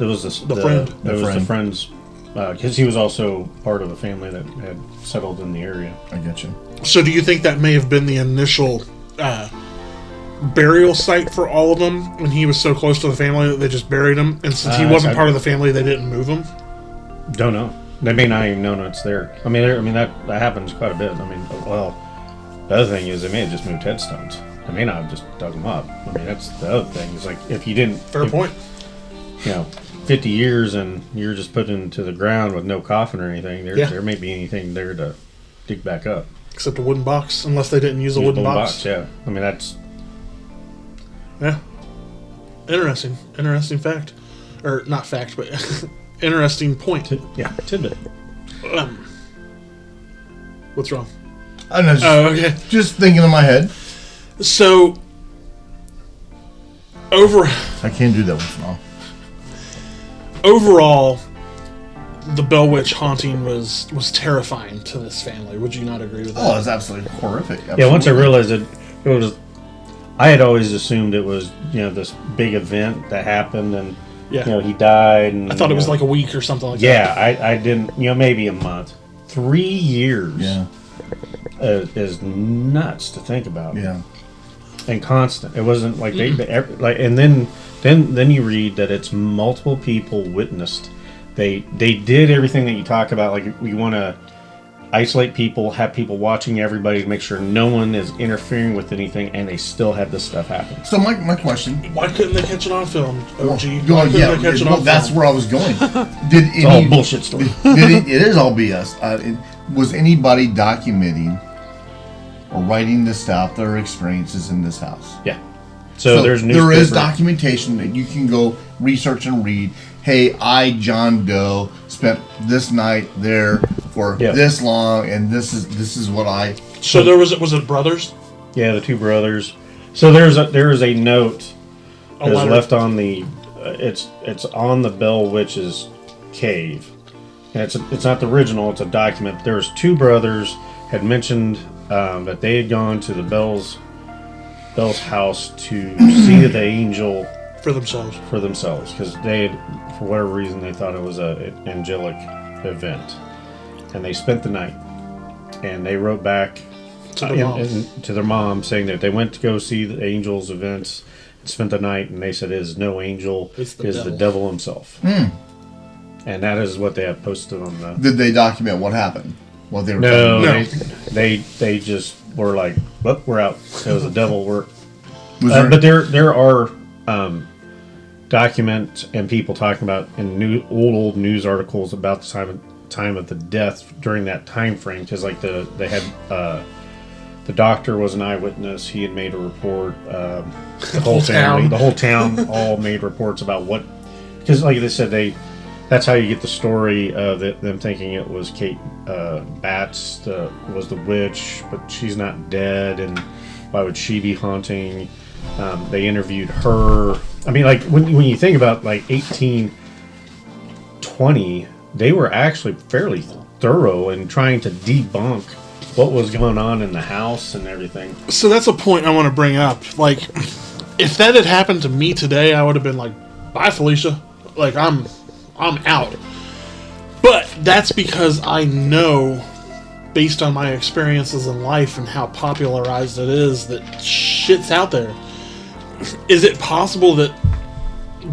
Speaker 1: friend.
Speaker 3: It was the friend's, because he was also part of a family that had settled in the area.
Speaker 2: I get you.
Speaker 1: So do you think that may have been the initial burial site for all of them when he was so close to the family that they just buried him? And since he wasn't part of the family, they didn't move him?
Speaker 3: Don't know. They may not even know it's there. I mean that happens quite a bit. I mean, well, the other thing is they may have just moved headstones. They may not have just dug them up. I mean, that's the other thing. It's like if you didn't...
Speaker 1: Fair point.
Speaker 3: You know, 50 years and you're just put into the ground with no coffin or anything, there may be anything there to dig back up.
Speaker 1: Except a wooden box, unless they didn't use a wooden box.
Speaker 3: Yeah. I mean, that's...
Speaker 1: Yeah. Interesting fact. Or, not fact, but interesting point.
Speaker 3: Tidbit.
Speaker 1: What's wrong?
Speaker 2: I'm not
Speaker 1: okay.
Speaker 2: Just thinking in my head.
Speaker 1: So,
Speaker 2: I can't do that once in a while.
Speaker 1: Overall, the Bell Witch haunting was terrifying to this family. Would you not agree with that?
Speaker 2: Oh, it's absolutely horrific. Absolutely.
Speaker 3: Yeah, once I realized it was... I had always assumed it was, you know, this big event that happened and, you know, he died. And,
Speaker 1: I thought it was like a week or something like that.
Speaker 3: Yeah, I didn't, you know, maybe a month. 3 years.
Speaker 2: Yeah.
Speaker 3: Is nuts to think about.
Speaker 2: Yeah.
Speaker 3: And constant. It wasn't like and then you read that it's multiple people witnessed. They did everything that you talk about. Like we want to isolate people, have people watching everybody to make sure no one is interfering with anything, and they still had this stuff happen.
Speaker 2: So my question:
Speaker 1: why couldn't they catch it on film? OG.
Speaker 2: That's where I was going.
Speaker 3: It's all bullshit story.
Speaker 2: It is all BS. Was anybody documenting or writing this out, their experiences in this house?
Speaker 3: Yeah. So there's
Speaker 2: there is documentation that you can go research and read. Hey, I, John Doe, spent this night there for this long, and this is what I.
Speaker 1: So there was it brothers?
Speaker 3: Yeah, the two brothers. So there is a note that is left on the. It's on the Bell Witch's cave, And it's not the original. It's a document. There's two brothers had mentioned that they had gone to the Bell's house to see the angel
Speaker 1: For themselves.
Speaker 3: Because they had, for whatever reason, they thought it was an angelic event, and they spent the night. And they wrote back to their mom saying that they went to go see the angel's events and spent the night, and they said it is no angel, it's the devil himself. And that is what they have posted on the...
Speaker 2: Did they document what happened? What they were
Speaker 3: no. They just were like, well, we're out. It was the devil. But there are documents and people talking about in old news articles about the time of the death during that time frame, because like they had the doctor was an eyewitness. He had made a report. The whole family, the whole town, all made reports about what, because like they said, that's how you get the story of them thinking it was Kate Batts was the witch, but she's not dead, and why would she be haunting? They interviewed her. I mean, like when you think about like 1820, they were actually fairly thorough in trying to debunk what was going on in the house and everything.
Speaker 1: So that's a point I want to bring up. Like, if that had happened to me today, I would have been like, "Bye, Felicia." Like, I'm out. But that's because I know, based on my experiences in life and how popularized it is, that shit's out there. Is it possible that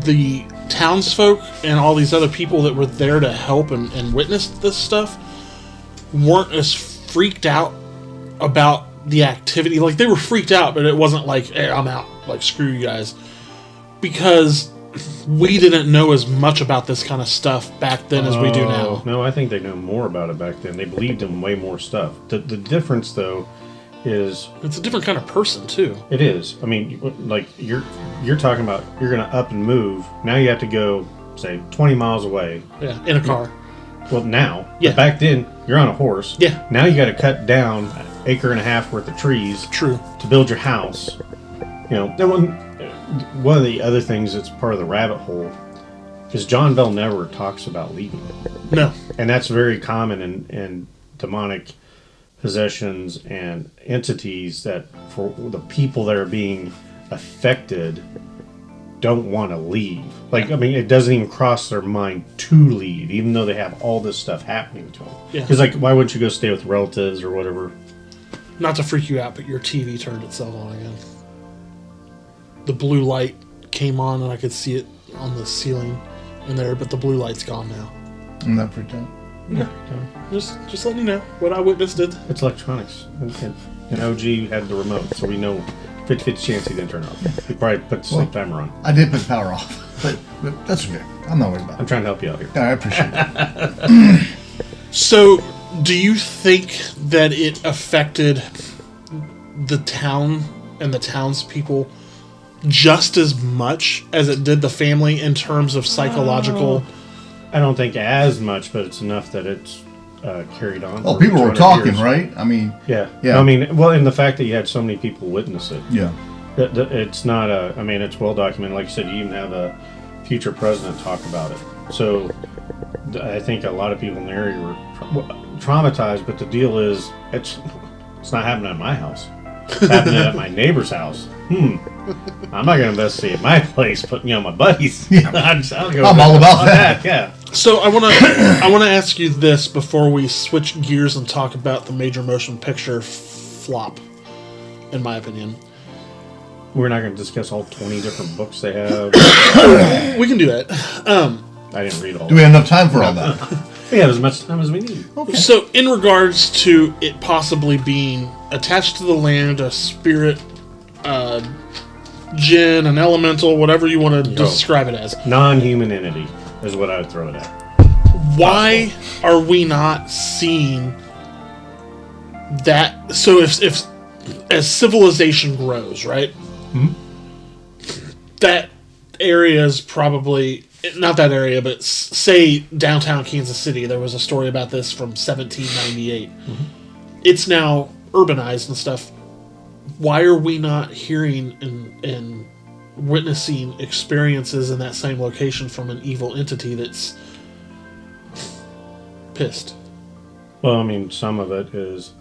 Speaker 1: the townsfolk and all these other people that were there to help and witness this stuff weren't as freaked out about the activity? Like, they were freaked out, but it wasn't like, "Hey, I'm out. Like, screw you guys." Because we didn't know as much about this kind of stuff back then as we do now.
Speaker 3: No, I think they know more about it back then. They believed in way more stuff. The difference, though, is...
Speaker 1: It's a different kind of person, too.
Speaker 3: It is. I mean, like, you're talking about you're going to up and move. Now you have to go, say, 20 miles away.
Speaker 1: Yeah, in a car.
Speaker 3: Well, now.
Speaker 1: Yeah.
Speaker 3: But back then, you're on a horse.
Speaker 1: Yeah.
Speaker 3: Now you got to cut down an acre and a half worth of trees.
Speaker 1: True.
Speaker 3: To build your house. You know, one of the other things that's part of the rabbit hole is John Bell never talks about leaving.
Speaker 1: No.
Speaker 3: And that's very common in demonic possessions and entities, that for the people that are being affected don't want to leave. Like, I mean, it doesn't even cross their mind to leave, even though they have all this stuff happening to them.
Speaker 1: Yeah.
Speaker 3: Because, like, why wouldn't you go stay with relatives or whatever?
Speaker 1: Not to freak you out, but your TV turned itself on again. The blue light came on, and I could see it on the ceiling in there, but the blue light's gone now.
Speaker 2: I'm not freaked out.
Speaker 1: Yeah. Just letting you know what I witnessed it.
Speaker 3: It's electronics. And OG had the remote, so we know 50-50 chance he didn't turn it off. He probably put the sleep timer on.
Speaker 2: I did put the power off, but that's okay. I'm not worried about it.
Speaker 3: I'm trying to help you out here.
Speaker 2: Yeah, I appreciate it.
Speaker 1: So, do you think that it affected the town and the townspeople just as much as it did the family in terms of psychological?
Speaker 3: I don't think as much, but it's enough that it's carried on.
Speaker 2: Oh, people were talking, right? I mean...
Speaker 3: Yeah.
Speaker 2: Yeah.
Speaker 3: I mean, well, and the fact that you had so many people witness it.
Speaker 2: Yeah.
Speaker 3: It's not I mean, it's well documented. Like you said, you even have a future president talk about it. So I think a lot of people in the area were traumatized, but the deal is, it's not happening at my house. It's happening at my neighbor's house. I'm not going to investigate my place, but, you know, my buddies.
Speaker 2: Yeah.
Speaker 3: I'm
Speaker 2: all about that.
Speaker 3: Yeah.
Speaker 1: So I want to ask you this before we switch gears and talk about the major motion picture flop, in my opinion.
Speaker 3: We're not going to discuss all 20 different books they have.
Speaker 1: We can do that.
Speaker 3: I didn't read all.
Speaker 2: Do we have enough time for all that?
Speaker 3: We have as much time as we need.
Speaker 2: Okay.
Speaker 1: So, in regards to it possibly being attached to the land, a spirit, jinn, an elemental, whatever you want to describe it as.
Speaker 3: Non-human entity is what I would throw it at.
Speaker 1: Why are we not seeing that? So, if as civilization grows, right?
Speaker 3: Mm-hmm.
Speaker 1: That area is probably... Not that area, but say downtown Kansas City. There was a story about this from 1798. Mm-hmm. It's now urbanized and stuff. Why are we not hearing and witnessing experiences in that same location from an evil entity that's pissed.
Speaker 3: Well, I mean, some of it is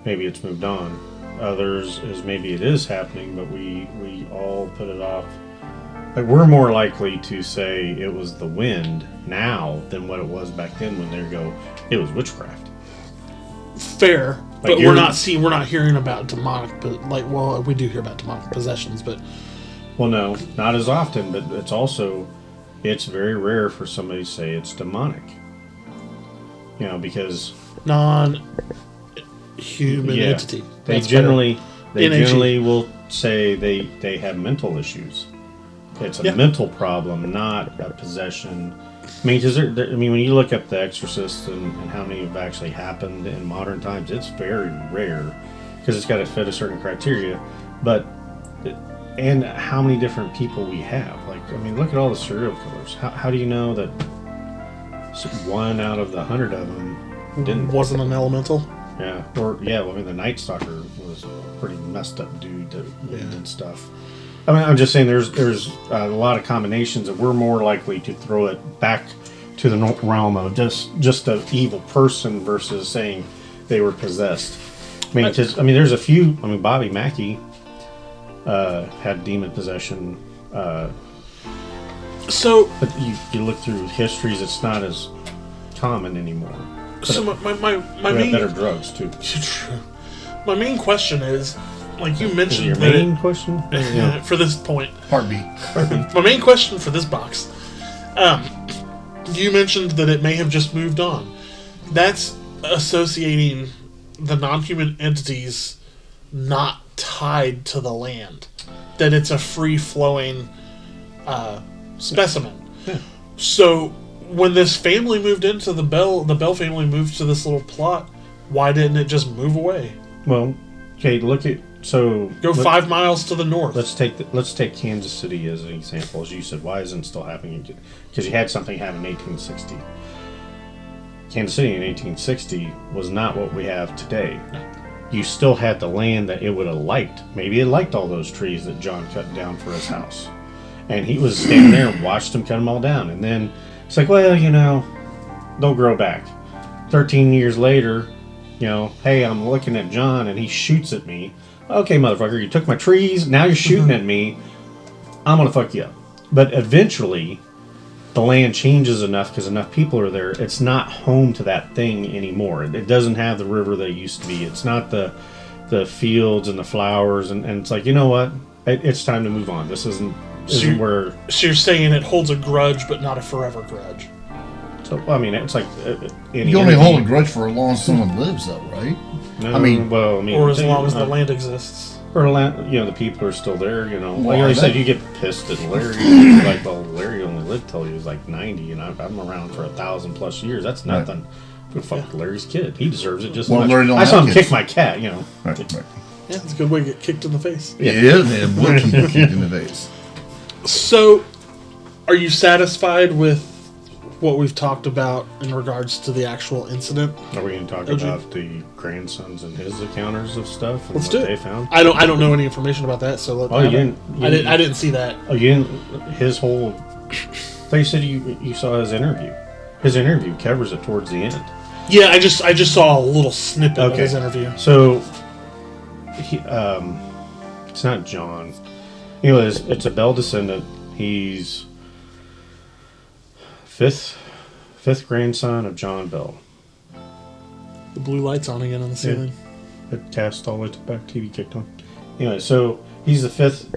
Speaker 3: maybe it's moved on. Others is maybe it is happening, but we all put it off. Like, we're more likely to say it was the wind now than what it was back then when they go, it was witchcraft.
Speaker 1: Fair,
Speaker 3: Like,
Speaker 1: but we're not hearing about demonic, but well, we do hear about demonic possessions, but
Speaker 3: Well, no, not as often, but it's very rare for somebody to say it's demonic. You know, because
Speaker 1: non-human entity.
Speaker 3: They generally will say they have mental issues. It's a mental problem, not a possession. I mean, when you look up The Exorcist and how many have actually happened in modern times, it's very rare because it's got to fit a certain criteria. And how many different people we have. Like, I mean, look at all the serial killers. How do you know that one out of the 100 of them
Speaker 1: wasn't an elemental?
Speaker 3: Yeah, I mean, the Night Stalker was a pretty messed up dude that did stuff. I mean, I'm just saying there's a lot of combinations that we're more likely to throw it back to the realm of just an evil person versus saying they were possessed. I mean, there's a few. I mean, Bobby Mackey had demon possession.
Speaker 1: So,
Speaker 3: but you look through histories, it's not as common anymore.
Speaker 1: So my main
Speaker 3: better drugs too.
Speaker 1: My main question is, like you mentioned,
Speaker 3: your main question
Speaker 1: for this point.
Speaker 2: Part B.
Speaker 1: My main question for this box. You mentioned that it may have just moved on. That's associating the non-human entities not tied to the land. That it's a free-flowing specimen.
Speaker 3: Yeah.
Speaker 1: So when this family moved into the Bell family moved to this little plot, why didn't it just move away?
Speaker 3: Well, okay, go
Speaker 1: 5 miles to the north.
Speaker 3: Let's take Kansas City as an example. As you said, why isn't it still happening? Because you had something happen in 1860. Kansas City in 1860 was not what we have today. You still had the land that it would have liked. Maybe it liked all those trees that John cut down for his house. And he was standing there and watched them cut them all down. And then it's like, well, they'll grow back. 13 years later, hey, I'm looking at John and he shoots at me. Okay, motherfucker, you took my trees, now you're shooting at me. I'm going to fuck you up. But eventually, the land changes enough because enough people are there. It's not home to that thing anymore. It doesn't have the river that it used to be. It's not the fields and the flowers. And it's like, you know what? It's time to move on. This isn't where...
Speaker 1: So you're saying it holds a grudge, but not a forever grudge.
Speaker 3: So, I mean, it's like...
Speaker 2: you only hold a grudge for as long as someone lives, though, right?
Speaker 3: No,
Speaker 1: or as long as the land exists.
Speaker 3: Or the people are still there, Like I said, you get pissed at Larry. Like, well, Larry only lived till he was like 90, and I'm around for 1,000+ years. That's nothing. Right. Fuck Larry's kid. He deserves it just as much. I saw him kick my cat,
Speaker 2: Right.
Speaker 1: Yeah, it's a good way to get kicked in the face.
Speaker 2: Yeah, it is. It will keep you kicked in the face.
Speaker 1: So, are you satisfied with what we've talked about in regards to the actual incident?
Speaker 3: Are we going to talk about the grandsons and his encounters of stuff and
Speaker 1: Let's
Speaker 3: what
Speaker 1: do it.
Speaker 3: they found?
Speaker 1: I don't know any information about that, so I didn't see that.
Speaker 3: Oh, you didn't? His whole... I thought you said you saw his interview. His interview covers it towards the end.
Speaker 1: Yeah, I just saw a little snippet of his interview.
Speaker 3: So, it's not John. Anyways, it's a Bell descendant. He's fifth grandson of John Bell.
Speaker 1: The blue light's on again on the ceiling.
Speaker 3: Yeah. It cast all the way to the back. TV kicked on. Anyway, so he's the fifth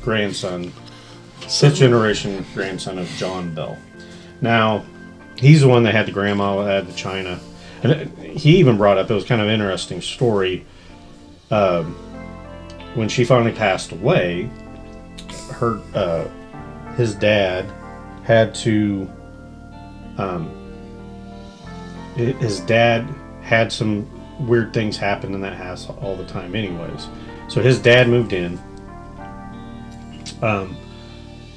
Speaker 3: grandson, fifth generation grandson of John Bell. Now, he's the one that had the grandma, that had the china. And he even brought up, it was kind of an interesting story. When she finally passed away, his dad had to... his dad had some weird things happen in that house all the time anyways. So his dad moved in.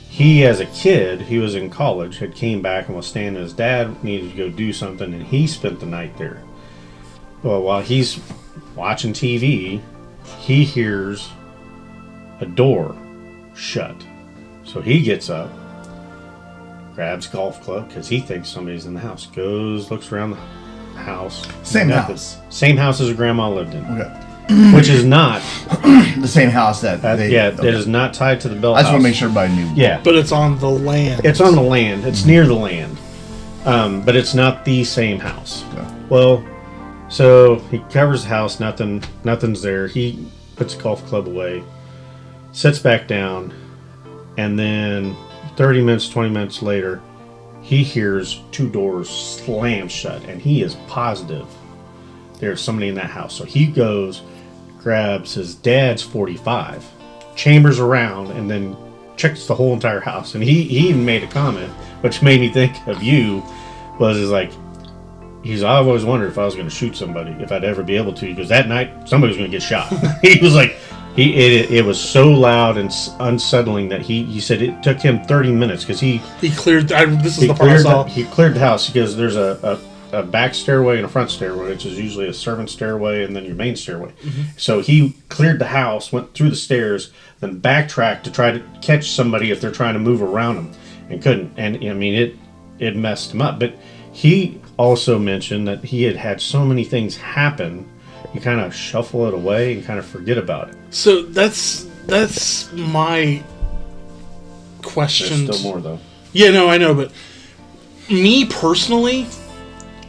Speaker 3: He, as a kid, he was in college, had came back and was staying. His dad needed to go do something, and he spent the night there. Well, while he's watching TV, he hears a door shut. So he gets up, grabs golf club because he thinks somebody's in the house. Goes, looks around the house.
Speaker 2: Same
Speaker 3: nothing.
Speaker 2: house.
Speaker 3: Same house as grandma lived in.
Speaker 2: Okay.
Speaker 3: Which is not
Speaker 2: the same house that they...
Speaker 3: Yeah, it is not tied to the Bell
Speaker 2: I
Speaker 3: house.
Speaker 2: just want to make sure everybody knew.
Speaker 3: Yeah.
Speaker 1: But it's on the land.
Speaker 3: It's on the land. It's near the land. But it's not the same house.
Speaker 2: Okay.
Speaker 3: Well, so he covers the house. Nothing's there. He puts the golf club away. Sits back down. And then 30 minutes, 20 minutes later, he hears 2 doors slam shut. And he is positive there's somebody in that house. So he goes, grabs his dad's 45, chambers around, and then checks the whole entire house. And he even made a comment, which made me think of you, I've always wondered if I was going to shoot somebody, if I'd ever be able to, because that night somebody was going to get shot. He was like, it was so loud and unsettling that he said it took him 30 minutes because he cleared the house because there's a back stairway and a front stairway, which is usually a servant stairway and then your main stairway. Mm-hmm. So he cleared the house, went through the stairs, then backtracked to try to catch somebody if they're trying to move around him, and couldn't. And I mean, it messed him up. But he also mentioned that he had so many things happen, you kind of shuffle it away and kind of forget about it.
Speaker 1: So that's my question.
Speaker 3: There's still more though.
Speaker 1: Yeah, no, I know, but me personally,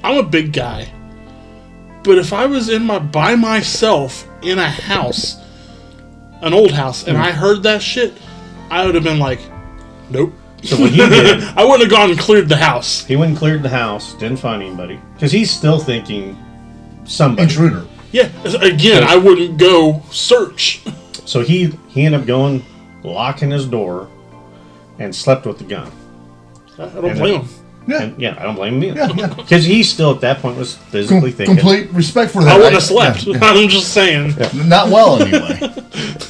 Speaker 1: I'm a big guy. But if I was by myself in a house, an old house, and I heard that shit, I would have been like, nope.
Speaker 3: So what he did,
Speaker 1: I wouldn't have gone and cleared the house.
Speaker 3: He went and cleared the house, didn't find anybody, because he's still thinking somebody.
Speaker 2: Intruder.
Speaker 1: Yeah, again, I wouldn't go search.
Speaker 3: So he ended up going, locking his door, and slept with the gun.
Speaker 1: I don't blame him.
Speaker 2: Yeah.
Speaker 3: I don't blame him either.
Speaker 2: Yeah.
Speaker 3: Because he still at that point was physically thinking.
Speaker 2: Complete respect for that.
Speaker 1: I wouldn't have slept. Yeah. I'm just saying.
Speaker 2: Yeah. Not well, anyway.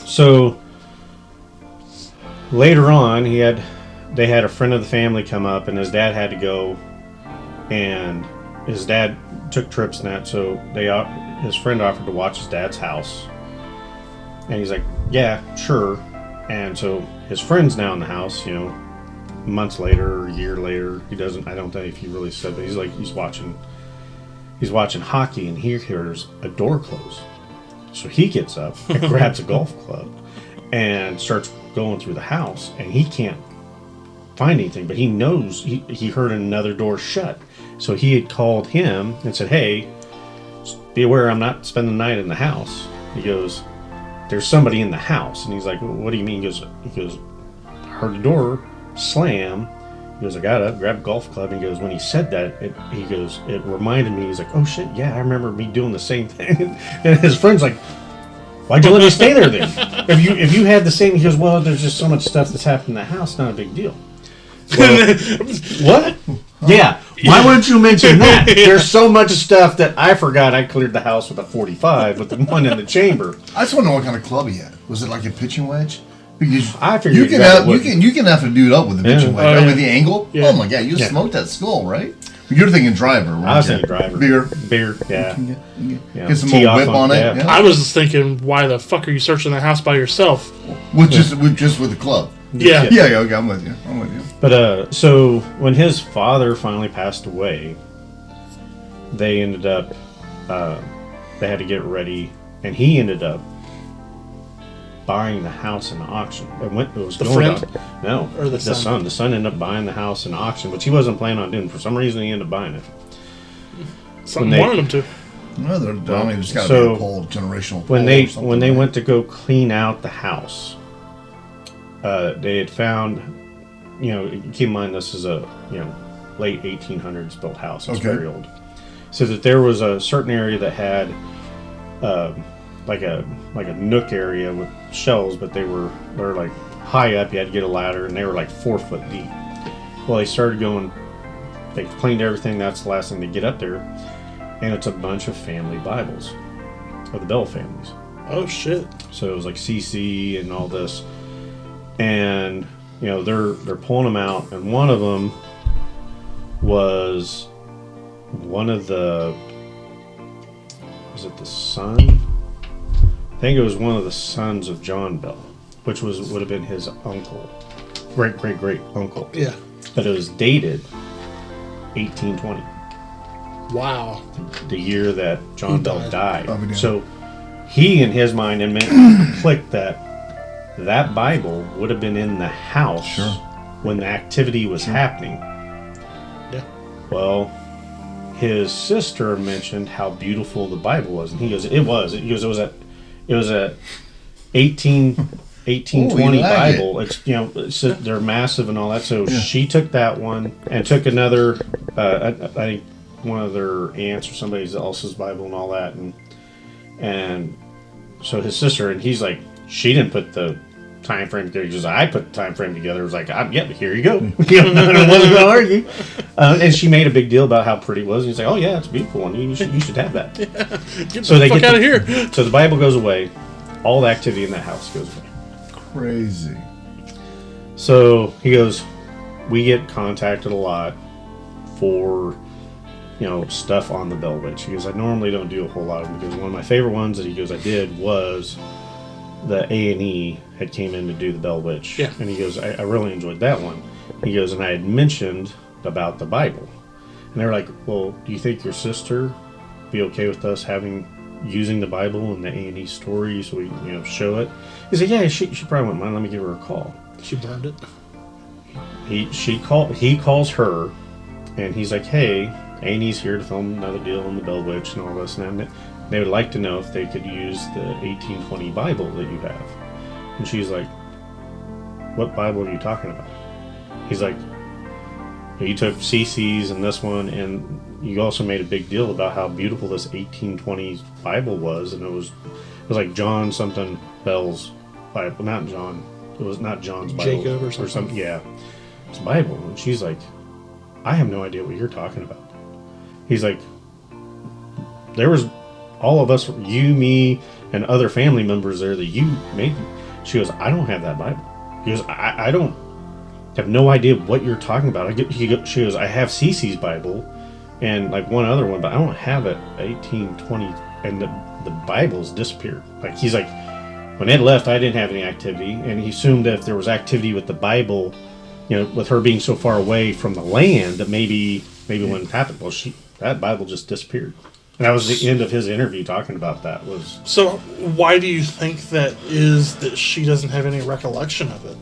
Speaker 3: So later on, they had a friend of the family come up, and his dad had to go, and his dad took trips and that, so his friend offered to watch his dad's house, and he's like, yeah, sure. And so his friend's now in the house, months later or a year later. I don't know if he really said, but he's watching hockey, and he hears a door close. So he gets up and grabs a golf club and starts going through the house, and he can't find anything, but he knows he heard another door shut. So he had called him and said, hey, be aware I'm not spending the night in the house. He goes, there's somebody in the house. And he's like, well, what do you mean? He goes, I heard the door slam. He goes, I got up, grabbed a golf club. And he goes, when he said that, it reminded me. He's like, oh shit, yeah, I remember me doing the same thing. And his friend's like, why'd you let me stay there then? If you had the same, he goes, well, there's just so much stuff that's happened in the house, not a big deal. Well, what? Yeah. Why wouldn't you mention that? There's so much stuff that I forgot I cleared the house with a 45 with the one in the chamber.
Speaker 2: I just want to know what kind of club he had. Was it like a pitching wedge? Because
Speaker 3: I figured
Speaker 2: you can have to do it up with the pitching wedge, right? With the angle.
Speaker 1: Yeah.
Speaker 2: Oh my god, you smoked that skull, right? You're thinking driver, right?
Speaker 3: I was thinking driver.
Speaker 2: Beer,
Speaker 3: yeah.
Speaker 2: Get some more whip on it.
Speaker 3: Yeah.
Speaker 1: I was just thinking, why the fuck are you searching the house by yourself?
Speaker 2: Just with the club.
Speaker 1: Yeah.
Speaker 2: Yeah, okay, I'm with you.
Speaker 3: But so when his father finally passed away, they ended up they had to get ready, and he ended up buying the house in auction. Or the son. The son ended up buying the house in auction, which he wasn't planning on doing. For some reason, he ended up buying it.
Speaker 1: Something wanted him to.
Speaker 2: No, there's got to be a whole generational.
Speaker 3: When they went to go clean out the house, they had found, keep in mind this is a late 1800s built house. It's very old. So that there was a certain area that had like a nook area with shelves, but they're like high up. You had to get a ladder, and they were like 4 foot deep. Well, they started going. They cleaned everything. That's the last thing to get up there, and it's a bunch of family Bibles of the Bell families.
Speaker 1: Oh shit!
Speaker 3: So it was like CC and all this, and they're pulling them out, and one of them was one of the. Was it the son? I think it was one of the sons of John Bell, which would have been his uncle, great uncle.
Speaker 1: Yeah.
Speaker 3: but it was dated 1820.
Speaker 1: Wow.
Speaker 3: The year that John Bell died.
Speaker 2: Oh, yeah.
Speaker 3: So he, in his mind, and meant clicked that Bible would have been in the house when the activity was happening.
Speaker 1: Yeah.
Speaker 3: Well, his sister mentioned how beautiful the Bible was, and he goes, "It was." He goes, "It was a 1820 Bible. It's they're massive and all that." So she took that one and took another. I think one of their aunts or somebody else's Bible and all that, and so his sister, and he's like, she didn't put the time frame together. He goes, I put the time frame together. It was like, yeah, here you go. I wasn't going to argue. And she made a big deal about how pretty it was. And he's like, oh yeah, it's a beautiful one. You should have that.
Speaker 1: Get the fuck out of here.
Speaker 3: So the Bible goes away. All the activity in that house goes away.
Speaker 2: Crazy.
Speaker 3: So he goes, we get contacted a lot for stuff on the Bell Witch. He goes, I normally don't do a whole lot of them, because one of my favorite ones that he goes I did was the A&E had came in to do the Bell Witch.
Speaker 1: Yeah.
Speaker 3: And he goes, I really enjoyed that one. He goes, and I had mentioned about the Bible. And they were like, well, do you think your sister be okay with us using the Bible in the A&E story so we show it? He said, yeah, she probably wouldn't mind. Let me give her a call.
Speaker 1: She burned it.
Speaker 3: He calls her, and he's like, hey, A&E's here to film another deal on the Bell Witch and all this and that. They would like to know if they could use the 1820 Bible that you have. And she's like, what Bible are you talking about? He's like, you took CC's and this one, and you also made a big deal about how beautiful this 1820s Bible was, and it was like John something Bell's Bible, not John. It was not John's Bible.
Speaker 1: Jacob or something.
Speaker 3: Yeah, it's a Bible. And she's like, I have no idea what you're talking about. He's like, there was all of us, you, me, and other family members there that you made. She goes, I don't have that Bible. He goes, I don't have no idea what you're talking about. She goes, I have Cece's Bible and like one other one, but I don't have it 1820, and the Bible's disappeared. Like, he's like, when Ed left, I didn't have any activity, and he assumed that if there was activity with the Bible, with her being so far away from the land, that maybe when it happened, well, that Bible just disappeared. And that was the end of his interview talking about that.
Speaker 1: So why do you think that is, that she doesn't have any recollection of it?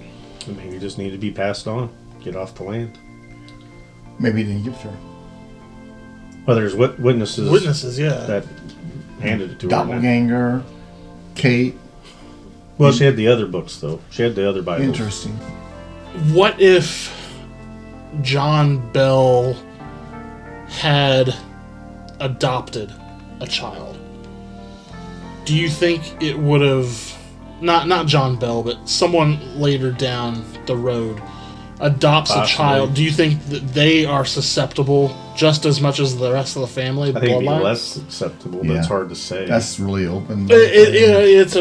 Speaker 3: Maybe just need to be passed on. Get off the land.
Speaker 2: Maybe he didn't give it to her.
Speaker 3: Well, there's witnesses.
Speaker 1: Witnesses, yeah.
Speaker 3: That handed it to her.
Speaker 2: Doppelganger, Kate.
Speaker 3: Well, she had the other books, though. She had the other Bibles.
Speaker 2: Interesting.
Speaker 1: What if John Bell had adopted a child? Do you think it would have, not John Bell, but someone later down the road adopts a child? Do you think that they are susceptible just as much as the rest of the family?
Speaker 3: I think it'd be less susceptible, but it's hard to say.
Speaker 2: That's really open.
Speaker 1: It's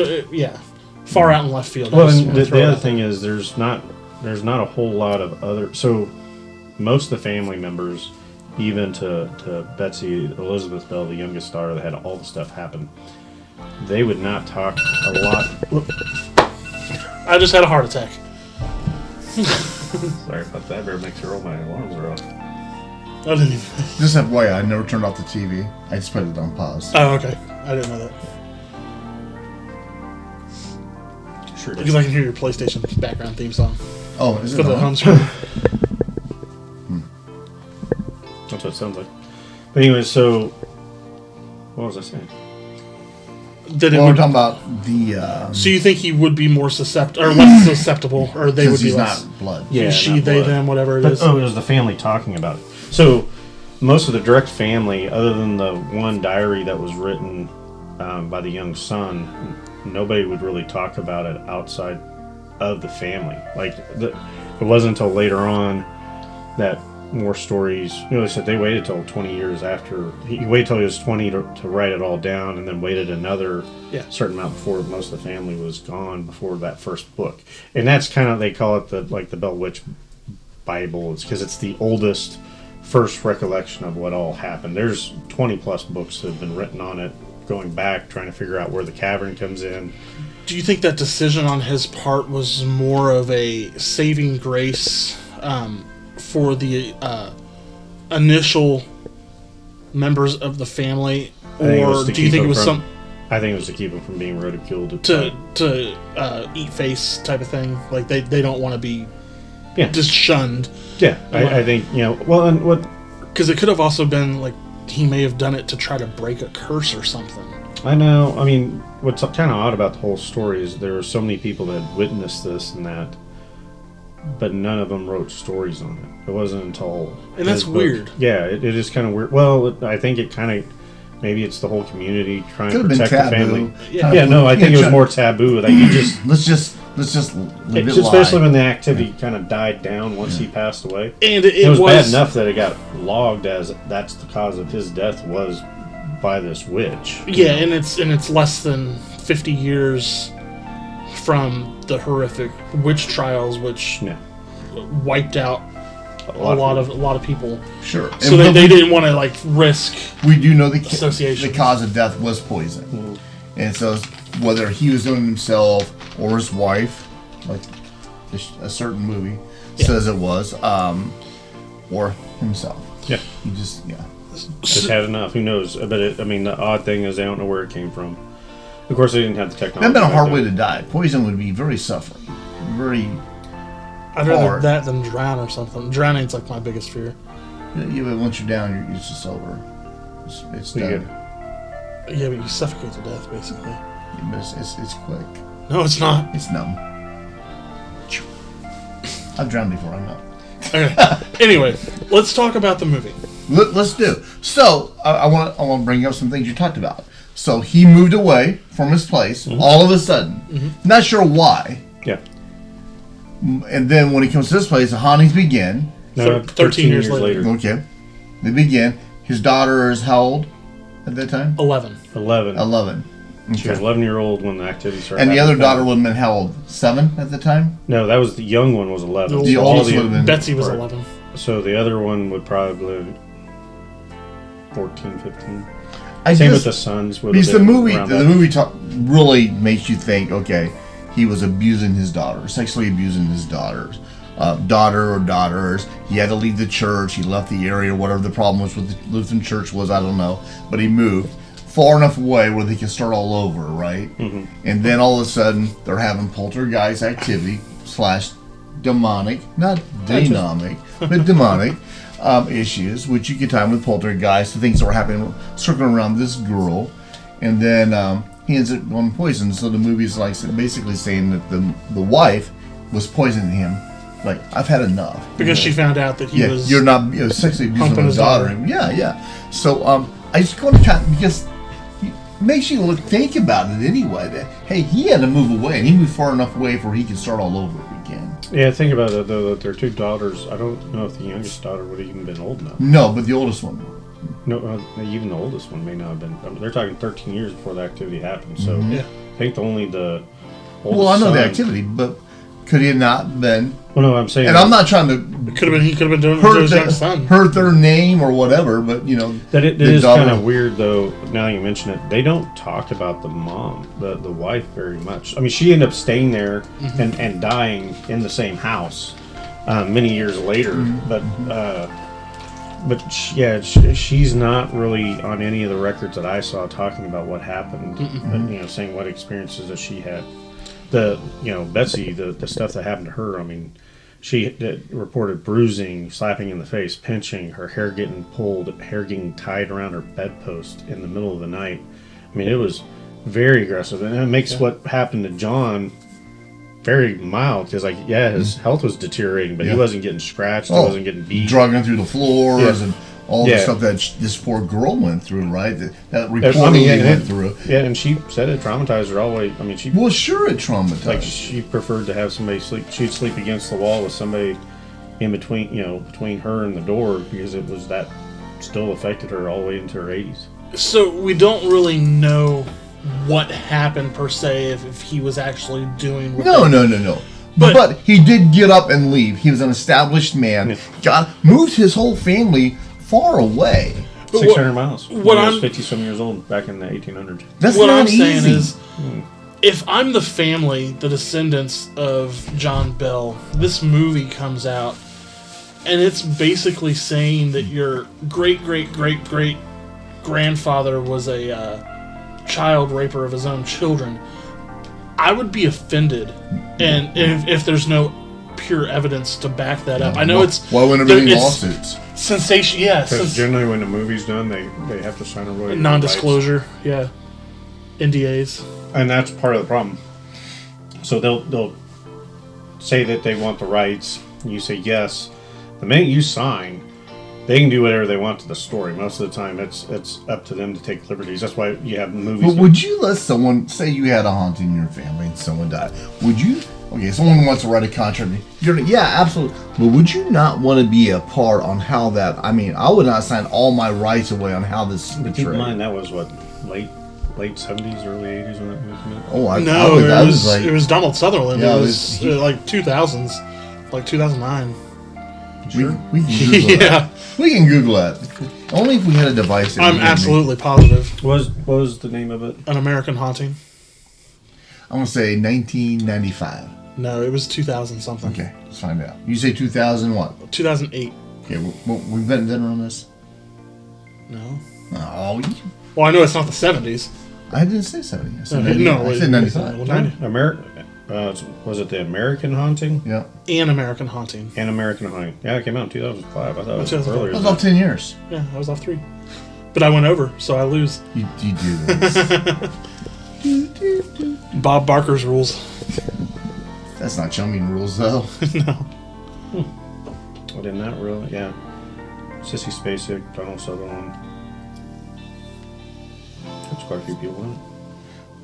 Speaker 1: far out in left field.
Speaker 3: Well, and the other thing is there's not a whole lot of other. So most of the family members, even to Betsy Elizabeth Bell, the youngest daughter that had all the stuff happen, they would not talk a lot.
Speaker 1: I just had a heart attack.
Speaker 3: Sorry about that. Better make sure all my alarms are off.
Speaker 1: I didn't even.
Speaker 2: Just FYI, I never turned off the TV. I just put it on pause.
Speaker 1: Oh, okay. I didn't know that.
Speaker 3: Sure did.
Speaker 1: Because I can hear your PlayStation background theme song.
Speaker 2: Oh, is it
Speaker 1: for the
Speaker 2: on?
Speaker 1: home screen.
Speaker 3: That's what it sounds like. But anyway, so what was I saying?
Speaker 2: We're talking about the.
Speaker 1: So you think he would be more susceptible, or less susceptible, or they would be
Speaker 2: he's
Speaker 1: less?
Speaker 2: not blood.
Speaker 3: Yeah,
Speaker 1: she,
Speaker 3: not
Speaker 1: they,
Speaker 3: blood.
Speaker 1: them, whatever it
Speaker 3: But,
Speaker 1: is.
Speaker 3: it was the family talking about it. So most of the direct family, other than the one diary that was written by the young son, nobody would really talk about it outside of the family. Like, it wasn't until later on that more stories. They said they waited till 20 years after. He waited till he was 20 to write it all down, and then waited another certain amount before most of the family was gone before that first book. And that's kind of, they call it the Bell Witch Bible. It's because it's the oldest first recollection of what all happened. There's 20 plus books that have been written on it, going back, trying to figure out where the cavern comes in.
Speaker 1: Do you think that decision on his part was more of a saving grace for the initial members of the family, or do you think it was some?
Speaker 3: I think it was to keep him from being ridiculed.
Speaker 1: To eat face type of thing. Like they don't want to be just shunned.
Speaker 3: Yeah, I think, well, and what...
Speaker 1: Because it could have also been, like, he may have done it to try to break a curse or something.
Speaker 3: I know. I mean, what's kind of odd about the whole story is there were so many people that witnessed this and that, but none of them wrote stories on it. It wasn't until...
Speaker 1: And that's weird.
Speaker 3: Yeah, it is kind of weird. Well, I think it kind of... Maybe it's the whole community trying to protect the family. Yeah, no, I think it was more taboo. Like, you just...
Speaker 2: Let's just leave it
Speaker 3: especially
Speaker 2: lie.
Speaker 3: when the activity kind of died down once he passed away.
Speaker 1: And
Speaker 3: it was bad enough that it got logged as that's the cause of his death was by this witch.
Speaker 1: Yeah, and it's less than 50 years from the horrific witch trials, which wiped out a lot of people.
Speaker 2: Sure.
Speaker 1: So they didn't want to like risk.
Speaker 2: We do know the cause of death was poison, and so whether he was doing it himself or his wife, like a certain movie says it was, or himself.
Speaker 3: Yeah.
Speaker 2: He just
Speaker 3: had enough. Who knows? But the odd thing is they don't know where it came from. Of course, they didn't have the technology.
Speaker 2: That'd been a hard way to die. Poison would be very suffering, very.
Speaker 1: I'd rather that than drown or something. Drowning's like my biggest fear.
Speaker 2: Yeah, but once you're down, it's just over. It's done.
Speaker 1: Yeah, but you suffocate to death, basically.
Speaker 2: Yeah, but it's quick.
Speaker 1: No, it's not.
Speaker 2: It's numb. I've drowned before, I know.
Speaker 1: Okay. Anyway, let's talk about the movie.
Speaker 2: Let's do. So, I want to bring up some things you talked about. So, he moved away from his place all of a sudden. Not sure why.
Speaker 3: Yeah.
Speaker 2: And then when he comes to this place, the hauntings begin.
Speaker 1: No, 13 years later.
Speaker 2: Okay. They begin. His daughter is how old at that time?
Speaker 1: 11.
Speaker 3: 11.
Speaker 2: Okay.
Speaker 3: She was 11-year-old when the activity started.
Speaker 2: And the other daughter would have been how old? 7 at the time?
Speaker 3: No, that was the young one was 11.
Speaker 2: The oldest would have been...
Speaker 1: Betsy was 11.
Speaker 3: So the other one would probably 14, 15.
Speaker 2: Same
Speaker 3: with the sons.
Speaker 2: Because the movie really makes you think, okay, he was abusing his daughter, sexually abusing his daughter or daughters. He had to leave the church. He left the area, whatever the problem was with the Lutheran church was, I don't know. But he moved far enough away where they could start all over, right? And then all of a sudden, they're having poltergeist activity / demonic, not dynamic, but demonic issues, which you get time with poltergeist, the things that were happening, circling around this girl. And then he ends up going poisoned. So the movie's like basically saying that the wife was poisoning him. Like, I've had enough.
Speaker 1: Because she found out that he was...
Speaker 2: You're not sexually abusing his daughter. Yeah. So I just go to kind of, because it makes you think about it anyway. That, hey, he had to move away, and he moved far enough away where he could start all over again.
Speaker 3: Yeah, think about it, though, that their 2 daughters, I don't know if the youngest daughter would have even been old enough.
Speaker 2: No, but the oldest one.
Speaker 3: No, even the oldest one may not have been. I mean, they're talking 13 years before the activity happened. So I think only the oldest
Speaker 2: Well, I know
Speaker 3: son,
Speaker 2: the activity, but could he have not been?
Speaker 3: Well, no, I'm saying...
Speaker 2: And I'm not trying to...
Speaker 1: He could have been doing it to his young son.
Speaker 2: Hurt their name or whatever, but,
Speaker 3: That it is kind of weird, though, now you mention it. They don't talk about the mom, the wife, very much. I mean, she ended up staying there and dying in the same house many years later. But she's not really on any of the records that I saw talking about what happened. But, saying what experiences that she had. Betsy, the stuff that happened to her. I mean, she reported bruising, slapping in the face, pinching, her hair getting pulled, hair getting tied around her bedpost in the middle of the night. I mean, it was very aggressive, and it makes what happened to John very mild, because his health was deteriorating, but he wasn't getting scratched, he wasn't getting beat,
Speaker 2: drugging through the floors and all the stuff that this poor girl went through, right? That reportedly went through.
Speaker 3: Yeah, and she said it traumatized her all the way. I mean,
Speaker 2: well, sure, it traumatized.
Speaker 3: Like, she preferred to have somebody sleep. She'd sleep against the wall with somebody in between, between her and the door, because it was that still affected her all the way into her 80s.
Speaker 1: So we don't really know what happened per se, if he was actually doing what
Speaker 2: No. But he did get up and leave. He was an established man. Moved his whole family far away.
Speaker 3: 600 miles. What he was 50-some years old back in the 1800s.
Speaker 2: That's
Speaker 1: what
Speaker 2: not
Speaker 1: I'm
Speaker 2: easy.
Speaker 1: saying is, if I'm the family, the descendants of John Bell, this movie comes out, And it's basically saying that your great grandfather was a child raper of his own children. I would be offended, and if there's no pure evidence to back that up. I know
Speaker 2: why wouldn't there be any lawsuits?
Speaker 1: Sensation, yeah.
Speaker 3: Because generally when the movie's done, they have to sign a royalty
Speaker 1: non-disclosure, yeah. NDAs.
Speaker 3: And that's part of the problem. So they'll say that they want the rights. You say yes. The minute you sign, they can do whatever they want to the story. Most of the time, it's up to them to take liberties. That's why you have movies.
Speaker 2: But would you let someone, say you had a haunting in your family and someone died, would you, okay, someone wants to write a contract, yeah, absolutely, but would you not want to be a part on how that, I mean, I would not sign all my rights away on how this is portrayed.
Speaker 3: Keep in mind, that was what, late 70s, early 80s when that movie came out?
Speaker 2: Oh,
Speaker 1: it was Donald Sutherland.
Speaker 2: Yeah,
Speaker 1: it was like 2000s, like 2009.
Speaker 2: Sure. We can Google that. We can Google that. Only if we had a device.
Speaker 1: I'm absolutely positive.
Speaker 3: What was the name of it?
Speaker 1: An American Haunting.
Speaker 2: I'm going to say 1995.
Speaker 1: No, it was 2000 something.
Speaker 2: Okay, let's find out. You say 2000 what?
Speaker 1: 2008.
Speaker 2: Okay, we've been dinner on this?
Speaker 1: No.
Speaker 2: Oh,
Speaker 1: well, I know it's not the 70s.
Speaker 2: I didn't say 70. I said,
Speaker 1: I
Speaker 2: said 95.
Speaker 1: 90.
Speaker 3: Was it the American Haunting?
Speaker 2: Yeah.
Speaker 1: An American Haunting.
Speaker 3: An American Haunting. Yeah, it came out in 2005. I thought it was
Speaker 1: 2005.
Speaker 3: earlier.
Speaker 2: I was off 10 years.
Speaker 1: Yeah, I was off 3. But I went over, so I lose.
Speaker 2: You do this.
Speaker 1: Bob Barker's rules.
Speaker 2: That's not chumming rules, though.
Speaker 1: No.
Speaker 3: Well, didn't that really? Yeah. Sissy Spacek, Donald Sutherland. There's quite a few people in it.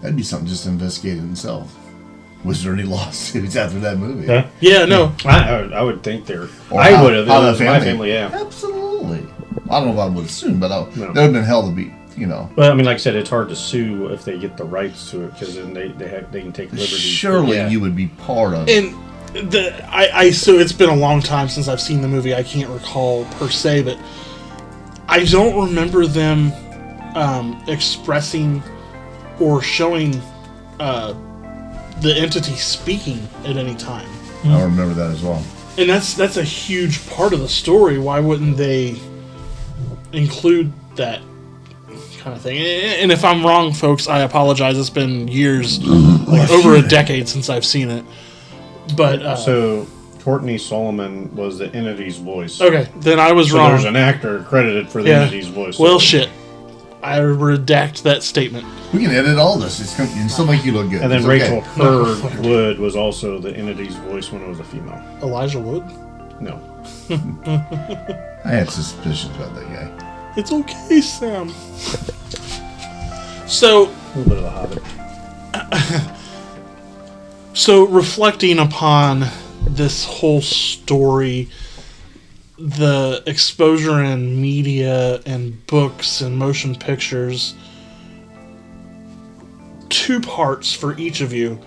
Speaker 2: That'd be something just to investigate itself. Was there any lawsuits after that movie?
Speaker 3: Huh?
Speaker 1: Yeah, no.
Speaker 3: I would think there.
Speaker 2: Or
Speaker 3: I would have.
Speaker 2: My
Speaker 3: family, yeah.
Speaker 2: Absolutely. I don't know if I would assume, but
Speaker 3: No.
Speaker 2: there would have been hell to be, you know.
Speaker 3: Well, I mean, like I said, it's hard to sue if they get the rights to it because then they can take liberties.
Speaker 2: Surely
Speaker 3: Yeah.
Speaker 2: you would be part of it.
Speaker 1: And so it's been a long time since I've seen the movie. I can't recall per se, but I don't remember them expressing or showing the entity speaking at any time.
Speaker 2: I remember that as well.
Speaker 1: And that's a huge part of the story. Why wouldn't they include that kind of thing? And if I'm wrong, folks, I apologize. It's been years, like over a decade since I've seen it. But
Speaker 3: so Courtney Solomon was the entity's voice.
Speaker 1: Okay, then I was wrong.
Speaker 3: There's an actor credited for the entity's voice.
Speaker 1: Well, shit. I redact that statement.
Speaker 2: We can edit all this. It's going to still make you look good.
Speaker 3: And then
Speaker 2: It's
Speaker 3: Rachel
Speaker 2: okay.
Speaker 3: Hurd Wood was also the entity's voice when it was a female.
Speaker 1: Elijah Wood?
Speaker 3: No.
Speaker 2: I had suspicions about that guy.
Speaker 1: It's okay, Sam. So,
Speaker 3: A little bit of a hobbit.
Speaker 1: So reflecting upon this whole story, the exposure in media and books and motion pictures, 2 parts for each of you.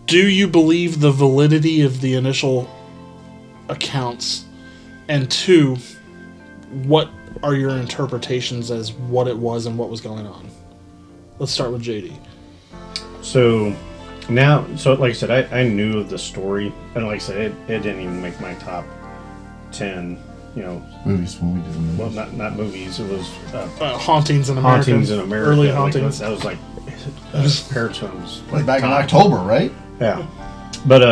Speaker 1: Do you believe the validity of the initial accounts? And 2, what are your interpretations as what it was and what was going on? Let's start with JD.
Speaker 3: So like I said, I knew of the story, and like I said, it didn't even make my top 10.
Speaker 2: Movies when we did movies.
Speaker 3: Well, not movies. It was
Speaker 1: Hauntings in America.
Speaker 3: Hauntings in America.
Speaker 1: Early
Speaker 3: Like,
Speaker 1: hauntings.
Speaker 3: that was like Paratums.
Speaker 2: Like back in October, right?
Speaker 3: Yeah, but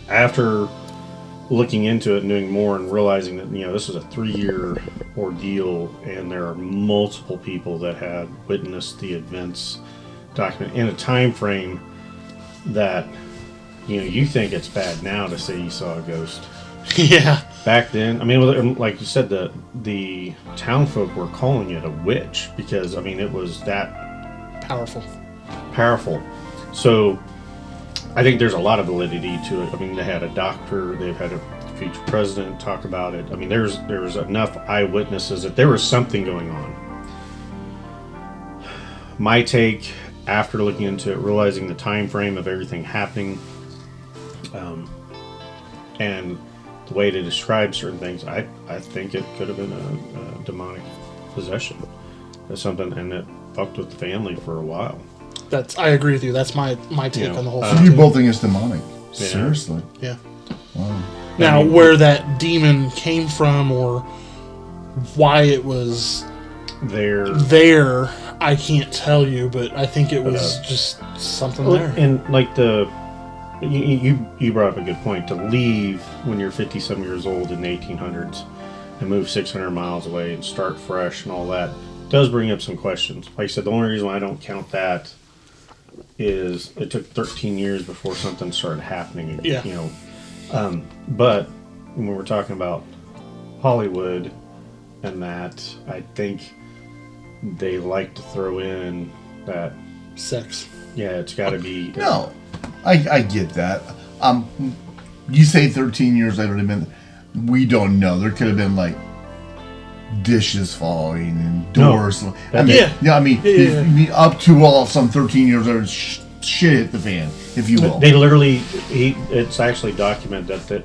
Speaker 3: after looking into it and doing more and realizing that this was a 3-year ordeal, and there are multiple people that had witnessed the events document in a time frame that you think it's bad now to say you saw a ghost.
Speaker 1: Yeah.
Speaker 3: Back then, I mean, like you said, the town folk were calling it a witch because it was that
Speaker 1: powerful.
Speaker 3: So I think there's a lot of validity to it. They had a doctor, they've had a future president talk about it. There's enough eyewitnesses that there was something going on. My take, after looking into it, realizing the time frame of everything happening, and the way to describe certain things, I think it could have been a demonic possession or something, and it fucked with the family for a while.
Speaker 1: I agree with you. That's my take on the whole
Speaker 2: So
Speaker 1: thing.
Speaker 2: you both think it's demonic?
Speaker 3: Yeah.
Speaker 2: Seriously?
Speaker 1: Yeah.
Speaker 2: Wow.
Speaker 1: Now, where that demon came from or why it was there, I can't tell you, but I think it was just something there.
Speaker 3: And like you brought up a good point. To leave when you're 50-some years old in the 1800s and move 600 miles away and start fresh and all that does bring up some questions. Like I said, the only reason why I don't count that is it took 13 years before something started happening.
Speaker 1: Yeah.
Speaker 3: You know, but when we're talking about Hollywood and that, I think they like to throw in that
Speaker 1: sex.
Speaker 3: Yeah, it's got to be.
Speaker 2: No, I get that. You say 13 years later, we don't know. There could have been like dishes falling and doors.
Speaker 3: No.
Speaker 2: I mean, up to some 13 years later, shit hit the fan, if you will.
Speaker 3: They literally, it's actually documented that.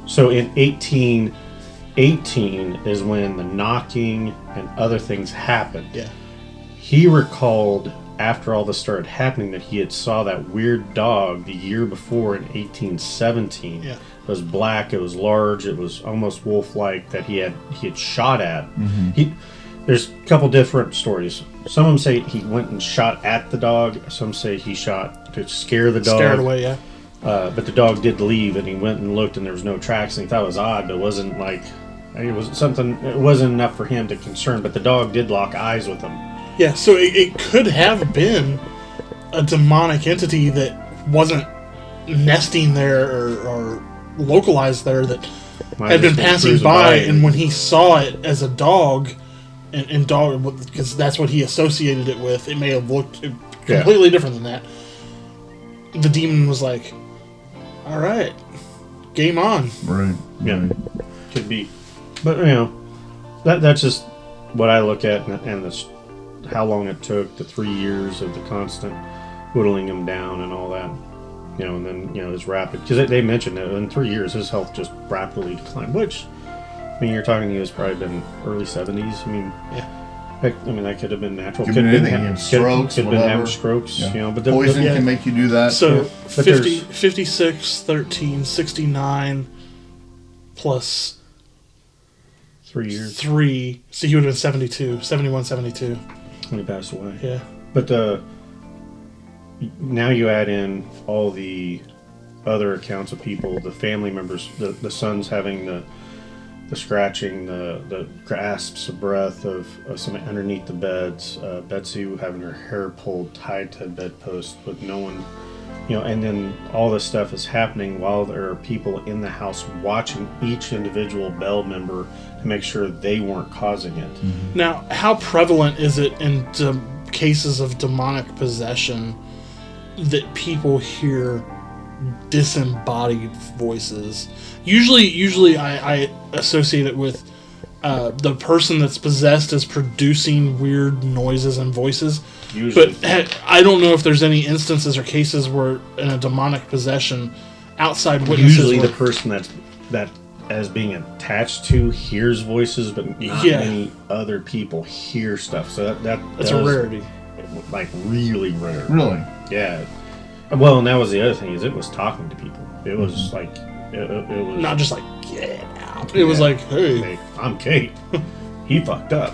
Speaker 3: So in 1818 is when the knocking and other things happened.
Speaker 1: Yeah.
Speaker 3: He recalled after all this started happening that he had saw that weird dog the year before in 1817.
Speaker 1: Yeah.
Speaker 3: It was black, it was large, it was almost wolf-like that he had shot at.
Speaker 2: Mm-hmm.
Speaker 3: There's a couple different stories. Some of them say he went and shot at the dog. Some say he shot to scare the dog.
Speaker 1: Scare it away, yeah.
Speaker 3: But the dog did leave, and he went and looked, and there was no tracks, and he thought it was odd, but it wasn't like it was something. It wasn't enough for him to concern. But the dog did lock eyes with him.
Speaker 1: Yeah, so it could have been a demonic entity that wasn't nesting there or localized there, that had been passing by, and when he saw it as a dog, and dog, because that's what he associated it with, it may have looked completely different than that. The demon was like, all right, game on.
Speaker 2: Right.
Speaker 3: Yeah, could be. But, you know, that's just what I look at, and this, how long it took, the 3 years of the constant whittling him down and all that. You know, and then, you know, his rapid, because they mentioned that in 3 years his health just rapidly declined, which, I mean, you're talking he was probably been early 70s. I mean, that could have been natural.
Speaker 2: Could have been strokes,
Speaker 3: could have been having strokes, you know. But
Speaker 2: poison can make you do that.
Speaker 1: So 56, 13, 69 plus
Speaker 3: 3 years.
Speaker 1: 3. So he would have been 72, 71, 72.
Speaker 3: When he passed away.
Speaker 1: Yeah.
Speaker 3: But now you add in all the other accounts of people, the family members, the sons having the scratching, the grasps of breath of somebody underneath the beds, Betsy having her hair pulled, tied to a bedpost with no one, you know, and then all this stuff is happening while there are people in the house watching each individual Bell member to make sure they weren't causing it.
Speaker 2: Mm-hmm.
Speaker 1: Now, how prevalent is it in cases of demonic possession that people hear disembodied voices? Usually I associate it with the person that's possessed is producing weird noises and voices.
Speaker 3: Usually.
Speaker 1: But I don't know if there's any instances or cases where in a demonic possession, outside witnesses...
Speaker 3: Usually the person that as being attached to hears voices, but not many other people hear stuff. So that's
Speaker 1: a rarity.
Speaker 3: Like really rare.
Speaker 2: Really?
Speaker 3: Yeah. Well, and that was the other thing, is it was talking to people. It was like it was
Speaker 1: not just like get out. It was like, hey,
Speaker 3: I'm Kate. He fucked up.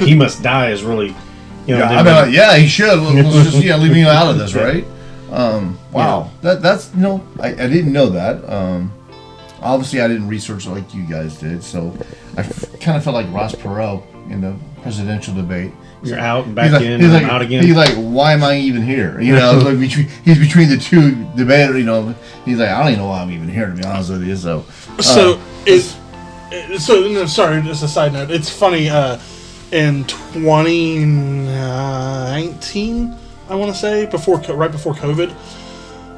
Speaker 3: He must die is really, you know.
Speaker 2: He should. Let's just leave me out of this, right? Wow. Yeah. That's I didn't know that. Obviously, I didn't research like you guys did, so I kind of felt like Ross Perot in the presidential debate.
Speaker 3: You're out and back in and out again.
Speaker 2: He's like, why am I even here? You know, like he's between the two debaters. You know, he's like, I don't even know why I'm even here, to be honest with you. So
Speaker 1: sorry, just a side note. It's funny. In 2019, I want to say, right before COVID,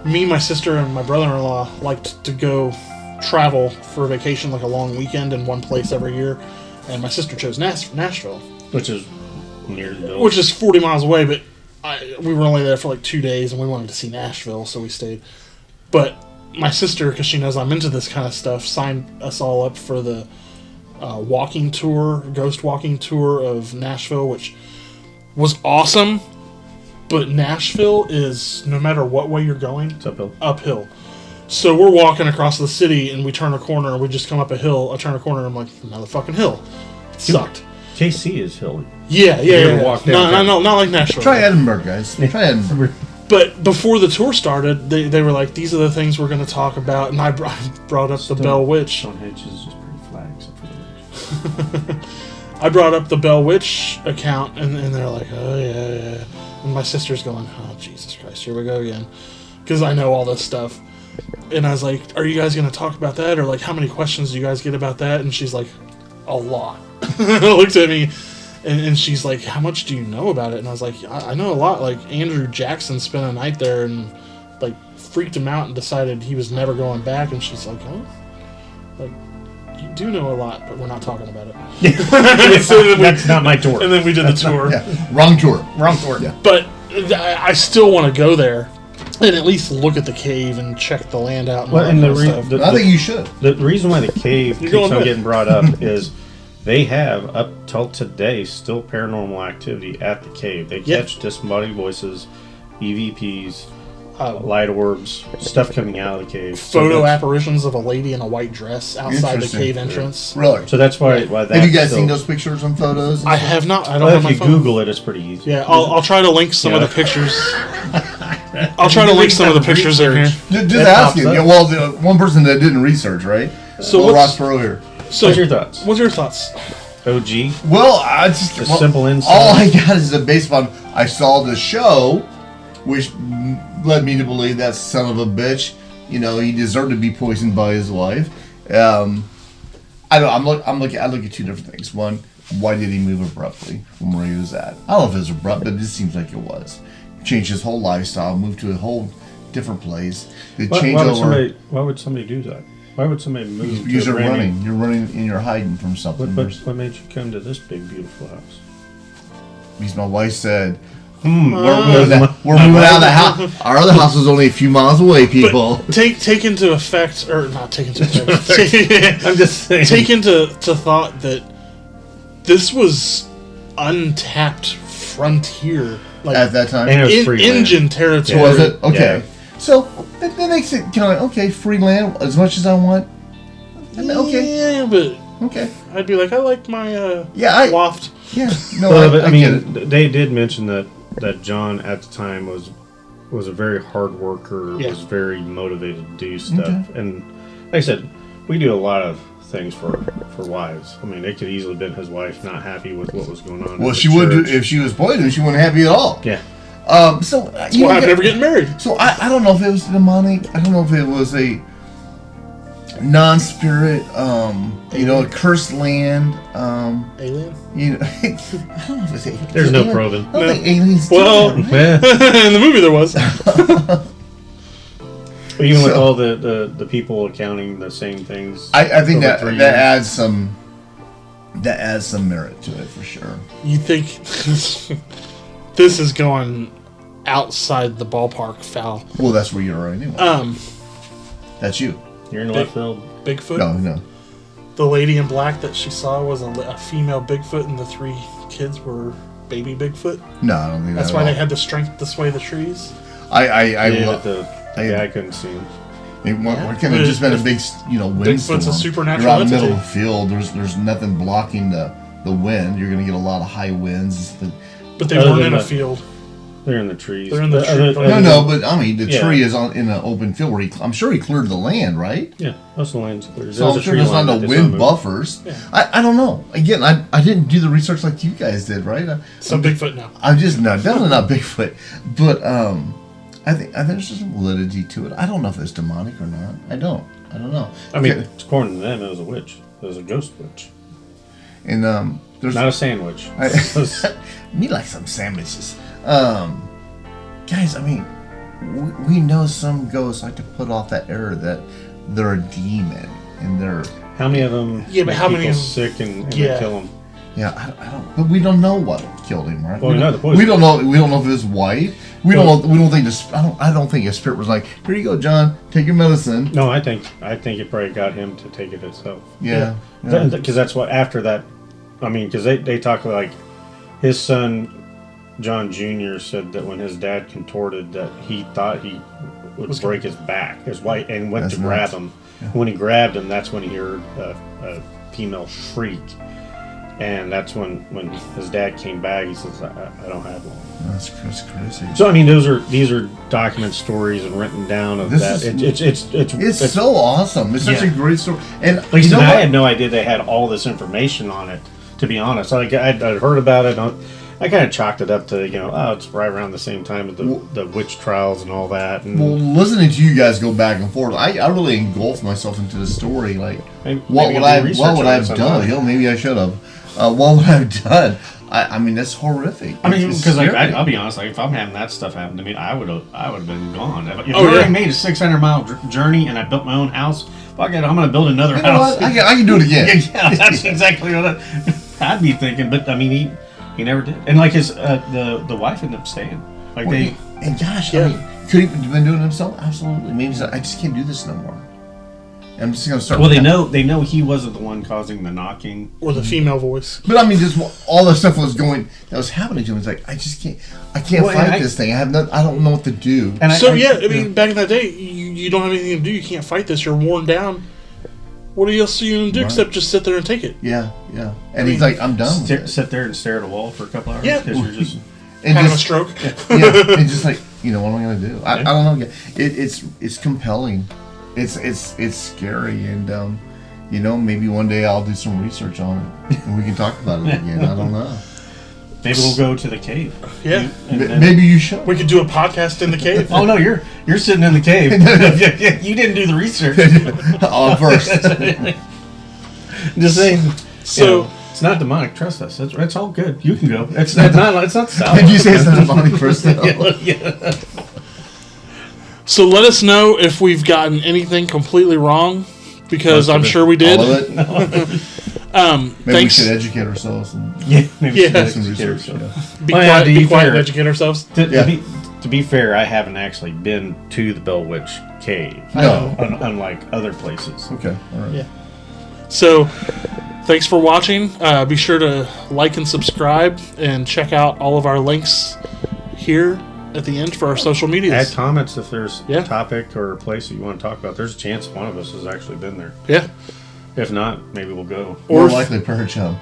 Speaker 1: me, my sister, and my brother-in-law liked to go travel for a vacation, like a long weekend in one place every year. And my sister chose Nashville,
Speaker 3: which is near the village.
Speaker 1: Which is 40 miles away, but we were only there for like 2 days, and we wanted to see Nashville, so we stayed. But my sister, because she knows I'm into this kind of stuff, signed us all up for the ghost walking tour of Nashville, which was awesome. But Nashville is, no matter what way you're going,
Speaker 3: it's uphill.
Speaker 1: So we're walking across the city, and we turn a corner, and we just come up a hill. I turn a corner, and I'm like, another fucking hill. It sucked.
Speaker 3: KC is hilly.
Speaker 1: Yeah.
Speaker 3: ever walk down?
Speaker 1: No, not like Nashville.
Speaker 2: Try Edinburgh, guys. Try Edinburgh.
Speaker 1: But before the tour started, they were like, these are the things we're going to talk about, and I brought up the Bell Witch.
Speaker 3: Stonehenge is just pretty flat, except for the ridge.
Speaker 1: I brought up the Bell Witch account, and they're like, oh, yeah. And my sister's going, oh, Jesus Christ, here we go again. Because I know all this stuff. And I was like, are you guys going to talk about that? Or, like, how many questions do you guys get about that? And she's like, a lot. Looked at me, and she's like, how much do you know about it? And I was like, I know a lot. Like, Andrew Jackson spent a night there and, like, freaked him out and decided he was never going back. And she's like, oh? Like, you do know a lot, but we're not talking about it.
Speaker 3: So that's not my tour.
Speaker 1: And then we did the tour.
Speaker 2: Yeah. Wrong tour.
Speaker 3: Yeah.
Speaker 1: But I still want to go there and at least look at the cave and check the land out. And
Speaker 3: Well,
Speaker 1: all
Speaker 3: and
Speaker 1: that kind of stuff.
Speaker 2: I think you should.
Speaker 3: The reason why the cave keeps
Speaker 1: going
Speaker 3: on
Speaker 1: with-
Speaker 3: getting brought up is they have, up till today, still paranormal activity at the cave. They
Speaker 1: Yep.
Speaker 3: catch disembodied voices, EVPs, light orbs, stuff coming out of the cave.
Speaker 1: Photo
Speaker 3: that's-
Speaker 1: apparitions of a lady in a white dress outside the
Speaker 2: Interesting.
Speaker 1: cave entrance.
Speaker 2: Really.
Speaker 3: So that's why that's
Speaker 2: Have you guys
Speaker 3: still,
Speaker 2: seen those pictures and photos? and
Speaker 1: I
Speaker 2: stuff?
Speaker 1: have not. I don't
Speaker 3: Well,
Speaker 1: have
Speaker 3: if
Speaker 1: my
Speaker 3: you
Speaker 1: phone.
Speaker 3: Google it, it's pretty easy.
Speaker 1: Yeah, I'll try to link some of
Speaker 3: Yeah.
Speaker 1: the pictures. I'll try to link some of the pictures in here.
Speaker 2: Just
Speaker 3: That
Speaker 2: asking.
Speaker 3: pops up.
Speaker 2: Yeah, well, the one person that didn't research, right?
Speaker 1: So
Speaker 2: well,
Speaker 1: what's-
Speaker 2: Ross Perot here.
Speaker 1: So,
Speaker 3: What's your thoughts?
Speaker 1: What's your thoughts?
Speaker 3: OG?
Speaker 2: Well, I just
Speaker 3: A simple insight.
Speaker 2: All I got is based upon I saw the show, which led me to believe that son of a bitch. You know, he deserved to be poisoned by his wife. I look at two different things. One, why did he move abruptly from where he was at? I don't know if it was abrupt, but it just seems like it was. Changed his whole lifestyle, moved to a whole different place. The changeover.
Speaker 3: Why would somebody do that? Why would somebody move
Speaker 2: Because
Speaker 3: to
Speaker 2: you're
Speaker 3: a brand
Speaker 2: running. You're running and you're hiding from something.
Speaker 3: What made you come to this big, beautiful house?
Speaker 2: Because my wife said, we're moving out of the house. Our other house was only a few miles away, people.
Speaker 1: But take into effect, or not take into effect.
Speaker 3: I'm just saying.
Speaker 1: Take into thought that this was untapped frontier, like
Speaker 2: At that time.
Speaker 3: And it was free land.
Speaker 1: engine territory.
Speaker 2: Was it? Okay.
Speaker 3: Yeah.
Speaker 2: So that makes it kind of okay, free land as much as I want. I mean, okay.
Speaker 1: Yeah, but
Speaker 2: Okay.
Speaker 1: I'd be like, I like my
Speaker 2: Yeah, I
Speaker 1: loft.
Speaker 2: yeah. No,
Speaker 3: Well, but,
Speaker 2: I get it.
Speaker 3: they did mention that John at the time was a very hard worker,
Speaker 1: Yeah.
Speaker 3: was very motivated to do stuff, and like I said, we do a lot of things for wives. I mean, it could easily have been his wife not happy with what was going on.
Speaker 2: Well,
Speaker 3: in
Speaker 2: she
Speaker 3: the
Speaker 2: would do
Speaker 3: church.
Speaker 2: if she was poisoned. She wasn't happy at all.
Speaker 3: Yeah.
Speaker 2: So
Speaker 1: That's why I'm never getting married.
Speaker 2: So I don't know if it was demonic. I don't know if it was a non-spirit. A cursed land.
Speaker 1: Alien.
Speaker 2: You know, I don't know if it's alien.
Speaker 3: There's no
Speaker 2: Alien?
Speaker 3: probing.
Speaker 2: I don't think aliens. do
Speaker 1: Well-
Speaker 2: that, right?
Speaker 1: In the movie, there was.
Speaker 3: Even with
Speaker 2: So-
Speaker 3: all the people accounting the same things.
Speaker 2: I think
Speaker 3: over
Speaker 2: that
Speaker 3: 3
Speaker 2: that
Speaker 3: years.
Speaker 2: adds some merit to it for sure.
Speaker 1: You think this is going outside the ballpark foul?
Speaker 2: Well, that's where you're right anyway. That's you.
Speaker 3: You're in the left field.
Speaker 1: Bigfoot.
Speaker 2: No.
Speaker 1: The lady in black that she saw was a female Bigfoot, and the 3 kids were baby Bigfoot.
Speaker 2: No, I don't think
Speaker 1: That's
Speaker 2: that
Speaker 1: why
Speaker 2: at
Speaker 1: they
Speaker 2: all.
Speaker 1: had the strength to sway the trees.
Speaker 3: But the guy couldn't see him.
Speaker 2: Why can't it just been a big, windstorm?
Speaker 1: Bigfoot's a supernatural
Speaker 2: You're out in the middle of
Speaker 1: entity.
Speaker 2: the field. There's nothing blocking the wind. You're going to get a lot of high winds.
Speaker 1: But they
Speaker 3: Other
Speaker 1: weren't
Speaker 3: than
Speaker 1: in a
Speaker 3: that-
Speaker 1: field.
Speaker 3: They're in the trees.
Speaker 1: They're in the
Speaker 3: Other-
Speaker 1: tree-
Speaker 3: other
Speaker 2: No,
Speaker 3: than-
Speaker 2: but I mean the
Speaker 3: Yeah.
Speaker 2: tree is in an open field where I'm sure he cleared the land, right?
Speaker 3: Yeah, most of the land's clear.
Speaker 2: So I'm sure there's not no wind buffers.
Speaker 1: Yeah.
Speaker 2: I don't know. Again, I didn't do the research like you guys did, right?
Speaker 1: So Bigfoot now.
Speaker 2: I'm just definitely not Bigfoot, but I think there's just some validity to it. I don't know if it's demonic or not. I don't know.
Speaker 3: I mean,
Speaker 2: Okay.
Speaker 3: according to them, it was a witch. It was a ghost witch,
Speaker 2: and there's
Speaker 3: not a sandwich.
Speaker 2: me like some sandwiches. Guys, I mean, we know some ghosts like to put off that air that they're a demon and they're
Speaker 3: How many of them?
Speaker 1: Yeah, but
Speaker 3: make
Speaker 1: how many
Speaker 3: people
Speaker 1: of-
Speaker 3: sick and
Speaker 1: Yeah.
Speaker 3: they kill them?
Speaker 2: yeah. I don't. But we don't know what killed him, right?
Speaker 3: Well, we know the poison.
Speaker 2: We don't know. We don't know if his wife. We don't know. We don't think this. I don't think his spirit was like, here you go, John. Take your medicine.
Speaker 3: No, I think it probably got him to take it itself.
Speaker 2: Yeah.
Speaker 3: Because that's what after that. I mean, because they talk like his son John Jr. said that when his dad contorted, that he thought he would break his back. His wife and went
Speaker 2: That's
Speaker 3: to grab
Speaker 2: nuts.
Speaker 3: him. When he grabbed him, that's when he heard a female shriek, and that's when his dad came back. He says, "I don't have one."
Speaker 2: That's crazy.
Speaker 3: So I mean, these are document stories and written down of
Speaker 2: This
Speaker 3: that.
Speaker 2: is-
Speaker 3: It's
Speaker 2: It's so awesome. It's such a great story. And
Speaker 3: At least
Speaker 2: you know
Speaker 3: I
Speaker 2: what?
Speaker 3: had no idea they had all this information on it. To be honest, like I'd heard about it. I kind of chalked it up to it's right around the same time of the witch trials and all that. And
Speaker 2: Well, listening to you guys go back and forth, I really engulfed myself into the story. Like,
Speaker 3: maybe
Speaker 2: what would I have
Speaker 3: on
Speaker 2: done?
Speaker 3: it.
Speaker 2: Maybe I should have. What would I have done? I mean, that's horrific.
Speaker 3: I mean,
Speaker 2: It's
Speaker 3: because like
Speaker 2: scary.
Speaker 3: I'll be honest, like if I'm having that stuff happen to me, I would have been gone. If
Speaker 1: Oh,
Speaker 3: you already
Speaker 1: yeah.
Speaker 3: made a 600-mile journey and I built my own house, fuck it, I'm gonna build another
Speaker 2: You know
Speaker 3: house.
Speaker 2: what? I can do it again.
Speaker 3: Yeah, that's exactly what I'd be thinking. But I mean, he never did. And like his the wife ended up staying. Like
Speaker 2: Well,
Speaker 3: they.
Speaker 2: and gosh,
Speaker 1: Yeah.
Speaker 2: I mean, could he have been doing it himself? Absolutely. Maybe he's like, I just can't do this no more. I'm just gonna start.
Speaker 3: Well,
Speaker 2: with
Speaker 3: they know he wasn't the one causing the knocking.
Speaker 1: Or the female voice.
Speaker 2: But I mean, just all the stuff that was happening to him. It's like I can't
Speaker 3: Well, and
Speaker 2: fight this thing. I don't know what to do.
Speaker 3: And
Speaker 1: So I mean, back in that day, you don't have anything to do. You can't fight this. You're worn down. What else are you gonna do
Speaker 2: Right.
Speaker 1: except just sit there and take it?
Speaker 2: Yeah. And he's like, I'm done. With it.
Speaker 3: sit there and stare at a wall for a couple hours.
Speaker 1: Yeah.
Speaker 3: because you're just.
Speaker 2: And
Speaker 1: Have a
Speaker 2: just,
Speaker 1: stroke.
Speaker 2: yeah, and just like, what am I gonna do? I don't know. It's compelling. It's scary, and maybe one day I'll do some research on it and we can talk about it again. I don't know.
Speaker 3: Maybe we'll go to the cave.
Speaker 1: Yeah.
Speaker 2: Maybe you should.
Speaker 1: We could do a podcast in the cave.
Speaker 3: Oh no, you're sitting in the cave. You didn't do the research.
Speaker 2: First.
Speaker 3: Just saying.
Speaker 1: So-
Speaker 3: it's not demonic. Trust us. It's all good. You can go. It's not South.
Speaker 2: Did you say it's not a body first?
Speaker 3: Yeah.
Speaker 1: So let us know if we've gotten anything completely wrong, because I'm sure we did.
Speaker 2: All of it? Maybe
Speaker 1: Thanks.
Speaker 2: we should educate ourselves. And
Speaker 3: Yeah. Maybe
Speaker 1: Yeah.
Speaker 3: we
Speaker 2: do
Speaker 3: should
Speaker 2: some
Speaker 3: educate
Speaker 2: research.
Speaker 3: ourselves.
Speaker 1: Be
Speaker 3: Well, yeah,
Speaker 1: quiet,
Speaker 3: to be
Speaker 1: be quiet
Speaker 3: fair-
Speaker 1: and educate ourselves.
Speaker 3: To be fair, I haven't actually been to the Bell Witch Cave.
Speaker 2: No.
Speaker 3: Unlike other places.
Speaker 2: Okay. All right.
Speaker 1: Yeah. So, thanks for watching. Be sure to like and subscribe, and check out all of our links here at the end for our social
Speaker 3: Add
Speaker 1: medias.
Speaker 3: comments if there's
Speaker 1: Yeah.
Speaker 3: a topic or a place that you want to talk about. There's a chance one of us has actually been there.
Speaker 1: Yeah.
Speaker 3: If not, maybe we'll go.
Speaker 2: More
Speaker 1: Or if,
Speaker 2: likely per chum.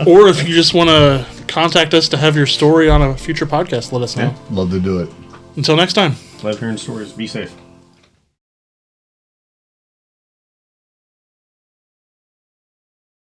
Speaker 1: or if you just want to contact us to have your story on a future podcast, let us know.
Speaker 3: Yeah.
Speaker 2: Love to do it.
Speaker 1: Until next time.
Speaker 3: Love hearing stories. Be safe.